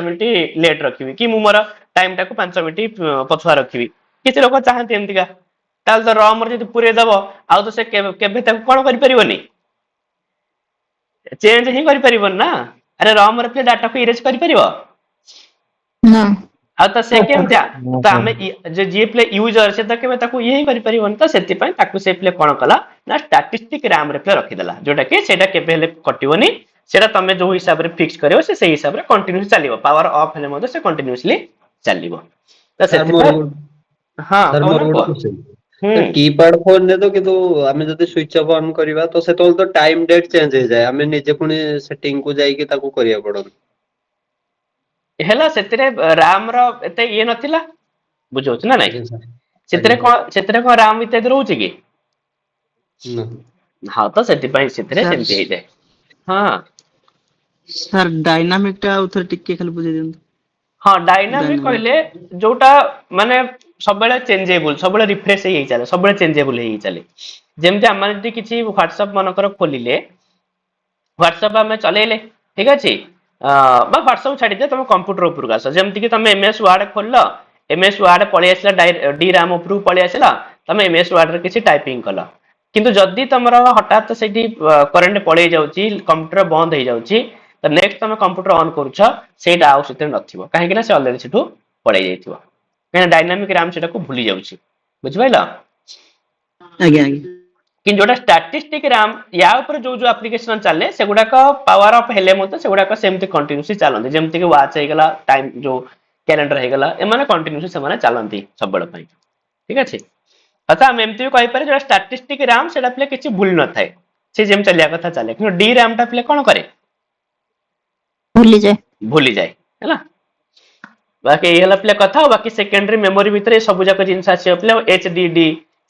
ମିନିଟ୍ ଲେଟ୍ ରଖିବି କି ମୁଁ ମୋର ଟାଇମ ଟାକୁ 5 ମିନିଟ୍ ପଛୁଆ ରଖିବି କିଛି ଲୋକ ଚାହାନ୍ତି ଏମିତିକା ତାହେଲେ ତ ରମରେ ଯଦି ପୁରେଇ ଦବ ଆଉ ତ ସେ କେବେ ତାକୁ କଣ କରିପାରିବନି ଚେଞ୍ଜ ହିଁ କରିପାରିବନି ନା ଆରେ ରମରେ ପିଲେ ଡାଟାକୁ ଇରେଜ କରିପାରିବ ଆଉ ତ ସେ କେମିତି ତ ଆମେ ଯିଏ ପିଲେ ୟୁଜର ସେ ତ କେବେ ତାକୁ ଇଏ ହିଁ କରିପାରିବନି ତ ସେଥିପାଇଁ ତାକୁ ସେ ପିଲେ କଣ କଲା ନା ଷ୍ଟାଟିଷ୍ଟିକ ରାମ ରେ ପିଲେ ରଖିଦେଲା ଯୋଉଟା କି ସେଇଟା କେବେ ହେଲେ କଟିବନି ସେଇଟା ତମେ ଯୋଉ ହିସାବରେ ଫିକ୍ସ କରିବ ସେ ସେଇ ହିସାବରେ କଣ୍ଟିନ୍ୟୁସଲି ଚାଲିବ ପାୱାର ଅଫ୍ ହେଲେ ମଧ୍ୟ ସେ କଣ୍ଟିନ୍ୟୁସଲି ଚାଲିବ ତ ସେଥିପାଇଁ ହଁ କହୁନ କୁହ କିପ୍ୟାଡ ଫୋନରେ ତ କିନ୍ତୁ ଆମେ ଯଦି ସୁଇଚ ଅଫ୍ ଅନ୍ କରିବା ତ ସେତେବେଳେ ତ ଟାଇମ ଡେଟ୍ ଚେଞ୍ଜ ହେଇଯାଏ ଆମେ ନିଜେ ପୁଣି ସେଟିଂ କୁ ଯାଇକି ତାକୁ କରିବାକୁ ପଡନ୍ତା ହେଲା ସେଥିରେ ରାମ ର ଏତେ ଇଏ ନଥିଲା ବୁଝଉଛି ନା ନାଇଁ ଆଜ୍ଞା ସାର୍ ସେଥିରେ କଣ ରାମ ଇତ୍ୟାଦି ରହୁଛି କି ନା ହଁ ତ ସେଥିପାଇଁ ସେଥିରେ ସାର୍ ସେମିତି ହେଇଯାଏ ହଁ ସାର୍ ଡାଇନାମିକ ଟା ଆଉ ଥରେ ଟିକେ ଖାଲି ବୁଝେଇ ଦିଅନ୍ତୁ ହଁ ଡାଇନାମିକ କହିଲେ ଯୋଉଟା ମାନେ ସବୁବେଳେ ଚେଞ୍ଜେବୁଲ ସବୁବେଳେ ରିଫ୍ରେଶ ହେଇ ଚାଲେ ସବୁବେଳେ ଚେଞ୍ଜେବୁଲ ହେଇ ଚାଲେ ଯେମିତି ଆମେ ଯଦି କିଛି ହ୍ୱାଟ୍ସଆପ ମନେକର ଖୋଲିଲେ ହ୍ୱାଟ୍ସଆପ ଆମେ ଚଲେଇଲେ ଠିକ ଅଛି ବା ହ୍ୱାଟ୍ସଆପ ଛାଡିଦିଅ ତମେ କମ୍ପ୍ୟୁଟର ଉପରକୁ ଆସ ଯେମିତିକି ତମେ MS ୱାର୍ଡ ଖୋଲିଲ MS ୱାର୍ଡ ପଳେଇ ଆସିଲା ଡି ରାମ ଉପରକୁ ପଳେଇ ଆସିଲା ତମେ MS ୱାର୍ଡ ରେ କିଛି ଟାଇପିଂ କଲ କିନ୍ତୁ ଯଦି ତମର ହଠାତ୍ ସେଇଠି କରେଣ୍ଟ ପଳେଇ ଯାଉଛି କମ୍ପ୍ୟୁଟର ବନ୍ଦ ହେଇଯାଉଛି ତ ନେକ୍ସଟ ତମେ କମ୍ପ୍ୟୁଟର ଅନ୍ କରୁଛ ସେଇଟା ଆଉ ସେଥିରେ ନଥିବ କାହିଁକି ନା ସେ ଅଲରେଡି ସେଠୁ ପଳେଇ ଯାଇଥିବ କାହିଁକିନା ଡାଇନାମିକ ରାମ ସେଟାକୁ ଭୁଲି ଯାଉଛି ବୁଝିପାରିଲ ଆଜ୍ଞା ଆଜ୍ଞା କିନ୍ତୁ ଯୋଉଟା ଷ୍ଟାଟିଷ୍ଟିକ ରାମ ୟା ଉପରେ ଯୋଉ ଯୋଉ ଆପ୍ଲିକେସନ ଚାଲେ ସେଗୁଡାକ ପାୱାର ଅଫ୍ ହେଲେ ମଧ୍ୟ ସେଗୁଡାକ ସେମିତି କଣ୍ଟିନ୍ୟୁସଲି ଚାଲନ୍ତି ଯେମିତି କି ୱାଚ୍ ହେଇଗଲା ଟାଇମ ଯୋଉ କ୍ୟାଲେଣ୍ଡର ହେଇଗଲା ଏମାନେ କଣ୍ଟିନ୍ୟୁସଲି ସେମାନେ ଚାଲନ୍ତି ସବୁବେଳେ ପାଇଁ ଠିକ ଅଛି ଆଚ୍ଛା ଆମେ ଏମିତି ବି କହିପାରିବା ଯୋଉଟା ଷ୍ଟାଟିଷ୍ଟିକ ରାମ ସେଟା ପିଲେ କିଛି ଭୁଲ ନଥାଏ ସେ ଯେମିତି ଚାଲିବା କଥା ଚାଲେ କିନ୍ତୁ ଡି ରାମ ଟା ପିଲେ କଣ କରେ ଭୁଲିଯାଏ ହେଲା ବାକି ଏଇ ହେଲା ପିଲା କଥା ଆଉ ବାକି ସେକେଣ୍ଡାରୀ ମେମୋରି ଭିତରେ ସବୁ ଯାକ ଜିନିଷ ଆସିବ ପିଲା HDD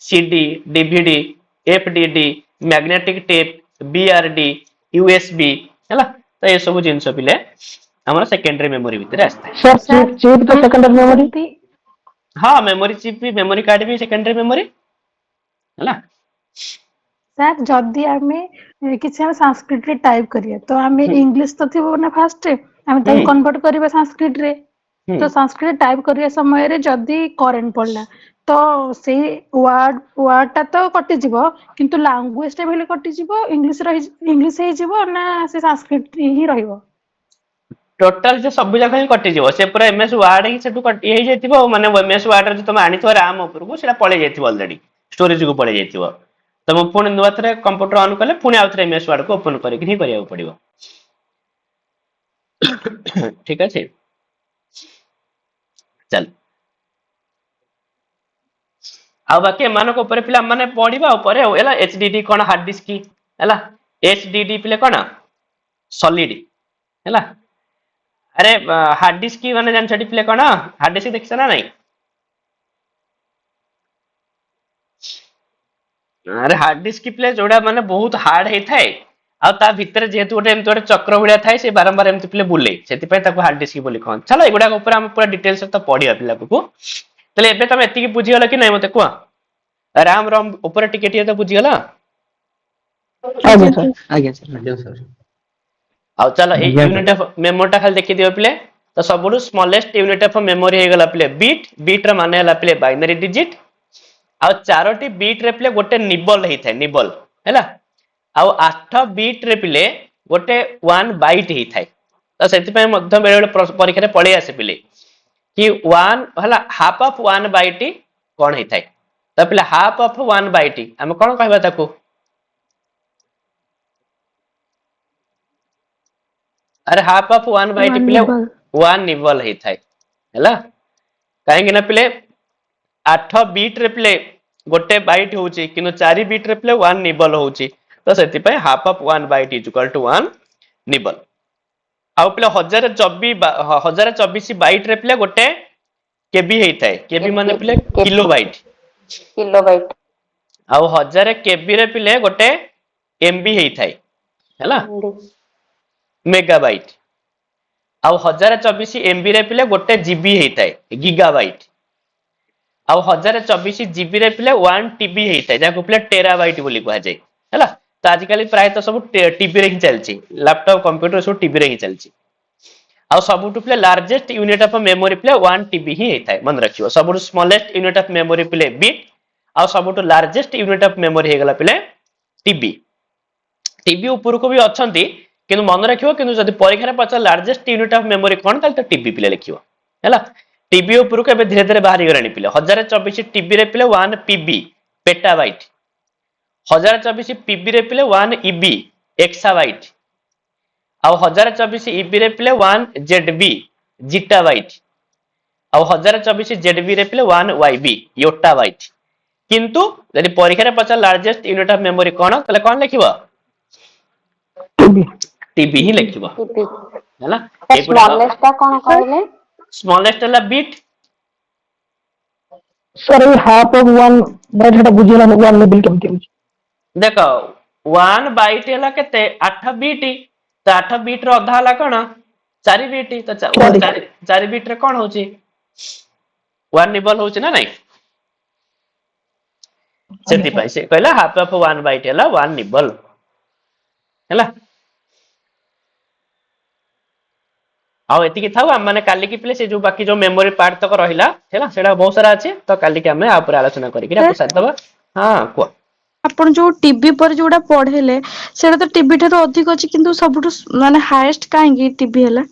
CD DVD FDD magnetic tape BRD USB ହେଲା तो ये सब जिनस पिले हमर सेकेंडरी मेमोरी भीतर आस्ता है। सर चिप तो सेकेंडरी मेमोरी हाँ मेमोरी चिप भी मेमोरी कार्ड भी सेकेंडरी मेमोरी है ना। सर जदि आमे किसी हम संस्कृत रे टाइप करिए तो आमे इंग्लिश तो थिबो ना फास्ट आमे ताको कन्वर्ट करिबा संस्कृत रे तो संस्कृत टाइप करिया समय रे जदि करेंट पड़ला तो से वर्ड टा तो कटि जीवो किंतु लैंग्वेज टा भेले कटि जीवो इंग्लिश हे जीवो ना से संस्कृत ही रहिबो। टोटल जो सब जाक ही कटि जीवो से पूरा एमएस वर्ड ही सेटू कटि हे जैतिबो माने एमएस वर्ड रे जो तुम आनिथो राम ऊपर को सेटा पळे जैतिबो ऑलरेडी स्टोरेज को पळे जैतिबो तुम पुणी नुआ थरे कंप्यूटर ऑन कले पुणी आउथरे एमएस वर्ड को ओपन करके ही करिया पड़िबो। ठीक है चल आ बाकी मानक ऊपर पिला माने पढिबा ऊपर एला एचडीडी कोन हार्ड डिस्क एला एचडीडी पिले कोन सॉलिड एला अरे हार्ड डिस्क माने जान छडी पिले कोन हार्ड डिस्क देखछ ना नहीं अरे हार्ड डिस्क प्ले जोड़ा माने बहुत हार्ड हे थाए आ ता भीतर जेहेतु गोटे एमती गोटे चक्र भलिया थाए से बारंबार एमती प्ले बुले सेति पय ताको हार्ड डिस्क बोली कहन। चलो एगुडा ऊपर हम पूरा डिटेल्स तो पढिया पिला को तले एबे तमे एति की बुझी गला कि नै मते को राम राम ऊपर टिके टिके तो बुझी गला। आज्ञा सर आ चलो ए यूनिट ऑफ मेमोरी टा खाली देखि दियो प्ले तो सबुडु स्मॉलेस्ट यूनिट ऑफ मेमोरी हे गला प्ले बीट र माने हला प्ले बाइनरी डिजिट आ चारोटी बीट रे प्ले गोटे निबल हे थाए निबल हैला आ 8 बीट रे प्ले गोटे 1 बाइट हे थाए तो सेति पय मध्य बेले बेले परीक्षा रे पळे आसे प्ले कि 1 हला हाफ ऑफ 1 बाइट कोन हे थाए तो प्ले हाफ ऑफ 1 बाइट हम कोन कहबा ताको अरे हाफ ऑफ 1 बाइट प्ले 1 निबल हे थाए हैला काहेकि ना प्ले 8 बीट रे प्ले गोटे बाइट होची किनो 4 बीट रे प्ले 1 निबल होची तो सेति पय half of 1 byte is equal to 1 nibble आ प्ले 1024 बाइट रे प्ले गोटे केबी हे थाए केबी माने प्ले किलोबाइट आ 1000 केबी रे प्ले गोटे एमबी हे थाए हैला मेगाबाइट आ 1024 एमबी रे प्ले गोटे जीबी हे थाए गीगाबाइट आ 1024 जीबी रे प्ले 1 टीबी हे थाए जाको प्ले टेराबाइट बोली कहा जाय हैला तो आजिकल प्राय तो सब टीबी रे ही चलची लैपटॉप कंप्यूटर सब टीबी रे ही चलची आ सबुटु प्ले लार्जेस्ट यूनिट ऑफ मेमोरी प्ले 1 टीबी ही हे थाए मन रखियो सबुटु स्मॉलेस्ट यूनिट ऑफ मेमोरी प्ले बिट आ सबुटु लार्जेस्ट यूनिट ऑफ मेमोरी हे गला प्ले टीबी टीबी ऊपर को भी अछंती किंतु मन रखियो किंतु जदि परीक्षा रे पचा लार्जेस्ट यूनिट ऑफ मेमोरी कोन ताल तो टीबी प्ले लिखियो हैला टीबी ऊपर को धीरे धीरे बाहर गलानी पिले 1024 टीबी रे पिले 1 पीबी पेटाबाइट 1024 पीबी रे पिले 1 ईबी एक्साबाइट आ 1024 ईबी रे पिले 1 जेडबी जीटाबाइट आ 1024 जेडबी रे पिले 1 वाईबी योटाबाइट किंतु यदि परीक्षा रे पचा लार्जेस्ट यूनिट ऑफ मेमोरी कोन तले कोन लिखिबो टीबी ही लिखिबो हैला स्मॉलेस्ट टा कोन कहले स्मॉलेस्ट ला बीट सर हाफ ऑफ 1 बाइट हटा बुझिला 1 लेवल केमति होची देखो 1 बाइट हला केते 8 बीट तो 8 बीट रो अधा हला कोन 4 बीट तो 4 बीट रे कोन होची 1 निबल होची ना नहीं सेति पय से कहला हाफ ऑफ 1 बाइट हला 1 निबल हला आ एति की थाउ हम माने काली की प्ले से जो बाकी जो मेमोरी पार्ट तक रहिला हैला सेडा बहुत सारा अछि तो काली के हमें आ ऊपर आलोचना करी कि साथ दबा हां को आपण जो टीवी पर जोडा पढेले सेडा तो टीवी ठारो अधिक अछि किंतु सबटु माने हाईएस्ट काहेकी टीवी हला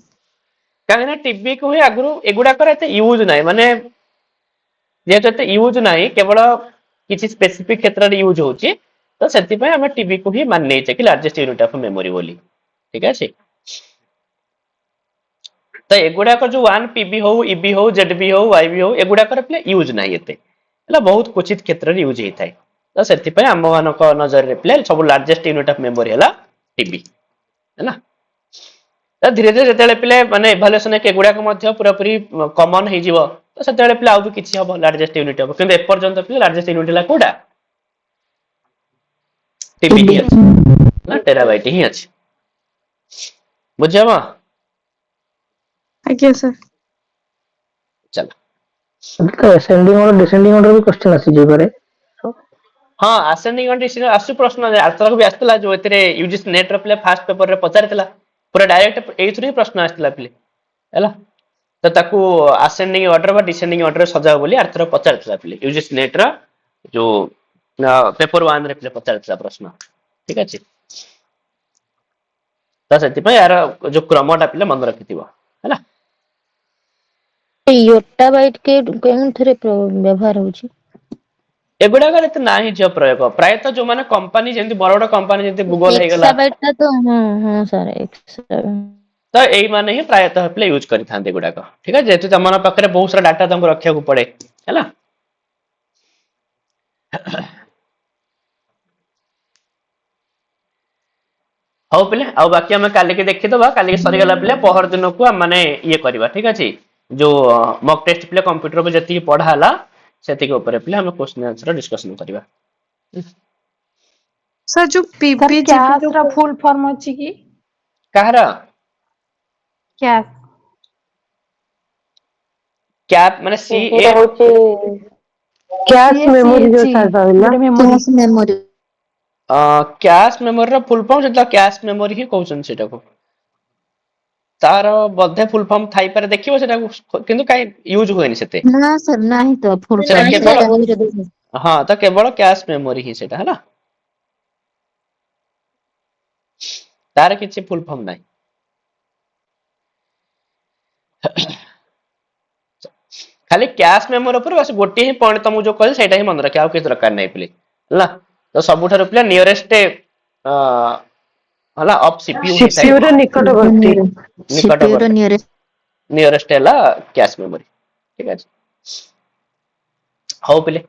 काहे ना टीवी को ही आगुरु एगुडा करे एते यूज नाही माने जेते एते यूज नाही केवल किछि स्पेसिफिक क्षेत्र रे यूज होची तो सेति पय हम टीवी को ही मान नै छै कि लार्जेस्ट यूनिट ऑफ मेमोरी बोली ठीक है तो एगुडा को जो 1 पीबी हो ईबी हो जेडबी हो वाईबी हो एगुडा कर प्ले यूज नाही एते एला बहुत क्वचित क्षेत्र रे यूज हेताय तो सेति पय हम मान को नजर रे प्ले सब लार्जेस्ट यूनिट ऑफ मेमोरी हला टीबी है ना तो धीरे धीरे जेतेले प्ले माने इवैल्यूएशन के एगुडा को मध्य पूरा पूरी कॉमन हे जीवो तो सेतेले प्ले आ भी किछि हबो लार्जेस्ट यूनिट हबो किंतु ए पर्यंत प्ले लार्जेस्ट यूनिट ला कोडा टीबी ही अछि ना टेराबाइट ही अछि ବୁଝିହବ? ଆଜ୍ଞା ସାର୍। ଚାଲ। ascending order descending order ବି question ଆସିଯାଇପାରେ। ହଁ ଆସେଣ୍ଡିଂ ଅନ୍ ଡିସେଣ୍ଡିଂ ଆସୁ ପ୍ରଶ୍ନ ଆରଥରକ ବି ଆସିଥିଲା ଯୋଉ ଏଥିରେ ୟୁଜିସି ନେଟ ର ପିଲା ଫାଷ୍ଟ ପେପର ରେ ପଚାରିଥିଲା ପୁରା ଡାଇରେକ୍ଟ ଏଇଥିରୁ ହିଁ ପ୍ରଶ୍ନ ଆସିଥିଲା ପିଲେ ହେଲା ତ ତାକୁ ଆସେଣ୍ଡିଂ ଅର୍ଡର ବା ଡିସେଣ୍ଡିଂ ଅର୍ଡର ସଜାଅ ବୋଲି ଆରଥରକ ପଚାରିଥିଲା ପିଲେ ୟୁଜିସି ନେଟ ର ଯୋଉ ପେପର 1 ରେ ପିଲେ ପଚାରିଥିଲା ପ୍ରଶ୍ନ ଠିକ ଅଛି ତ ସେଥିପାଇଁ यार ଯୋଉ କ୍ରମଟା ପିଲେ ମନେ ରଖିଥିବ ହେଲା। योटा बाइट के କେଉଁଥିରେ ବ୍ୟବହାର ହଉଛି? ଏଗୁଡାକରେ ଏତେ ନାହିଁ ଝିଅ ପ୍ରୟୋଗ ପ୍ରାୟତଃ ଯୋଉମାନେ କମ୍ପାନୀ ଯେମିତି ବଡ ବଡ କମ୍ପାନୀ ଯେମିତି ଗୁଗଲ ହେଇଗଲା ଏକ୍ସାବାଇଟ ଟା ତ ହଁ ସାର୍ ତ ଏଇମାନେ ହିଁ ପ୍ରାୟତଃ ପିଲେ ୟୁଜ କରିଥାନ୍ତି ଏଗୁଡାକ ଠିକ ଅଛି ଯେହେତୁ ତମ ପାଖରେ ବହୁତ ସାରା ଡାଟା ତମକୁ ରଖିବାକୁ ପଡେ ହେଲା। ହଉ ପିଲେ ଆଉ ବାକି ଆମେ କାଲିକି ଦେଖିଦବା କାଲିକି ସରିଗଲା ପିଲେ ପହର ଦିନକୁ ଆମେ ମାନେ ଇଏ କରିବା ଠିକ ଅଛି ଯୋଉ ମକ୍ ଟେଷ୍ଟ ପିଲେ କମ୍ପ୍ୟୁଟର ଉପରେ ଯେତିକି ପଢା ହେଲା ସେତିକି ଉପରେ ପିଲେ ଆମେ କ୍ୱେଶ୍ଚନ ଆନ୍ସର ଡିସ୍କସନ କରିବା। ସାର୍ ଯୋଉ ସାର୍ ପିବିଜିପି କ୍ୟାସ୍ ର ଫୁଲ ଫର୍ମ ଅଛି କି? କାହାର କ୍ୟାସ୍ କ୍ୟାପ୍ ମାନେ ସି ଏ ସେଇଟା ହଉଛି କ୍ୟାଶ ମେମୋରି ଯୋଉ ସାର୍ ରହିଲା ଗୋଟେ ମେମୋରି। ମେମୋରି କ୍ୟାଶ ମେମୋରିର ଫୁଲ ଫର୍ମ ଯେତେବେଳେ କ୍ୟାଶ ମେମୋରି ହିଁ କହୁଛନ୍ତି ସେଟାକୁ ତାର ବୋଧେ ଫୁଲ ଫର୍ମ ଥାଇପାରେ ଦେଖିବ ସେଟାକୁ କିନ୍ତୁ କାଇଁ ୟୁଜ ହୁଏନି ସେତେ ନା ସାର୍ ନାହିଁ ତ ଫୁଲ ସେଟା ଫର୍ମ କେବଳ ହଁ ତ କେବଳ କ୍ୟାଶ ମେମୋରି ହିଁ ସେଟା ହେଲା ତାର କିଛି ଫୁଲ ଫର୍ମ ନାହିଁ। ଖାଲି କ୍ୟାଶ ମେମୋରି ଉପରେ ବାସ୍ ଗୋଟିଏ ହିଁ ପଏଣ୍ଟ ତମକୁ ଯୋଉ କହିଲି ସେଇଟା ହିଁ ମନେ ରଖିବା ଆଉ କିଛି ଦରକାର ନାହିଁ ପିଲେ ହେଲା ତ ସବୁଠାରୁ ପିଲା ନିୟରେଷ୍ଟ ହେଲା ଅଫ୍ ସିପିୟୁ ହେଇଥାଏ ସିପିୟୁ ର ନିକଟବର୍ତ୍ତୀ ସିପିୟୁ ର ନିୟରେଷ୍ଟ ହେଲା କ୍ୟାଶ ମେମୋରି ଠିକ ଅଛି ହଉ ପିଲେ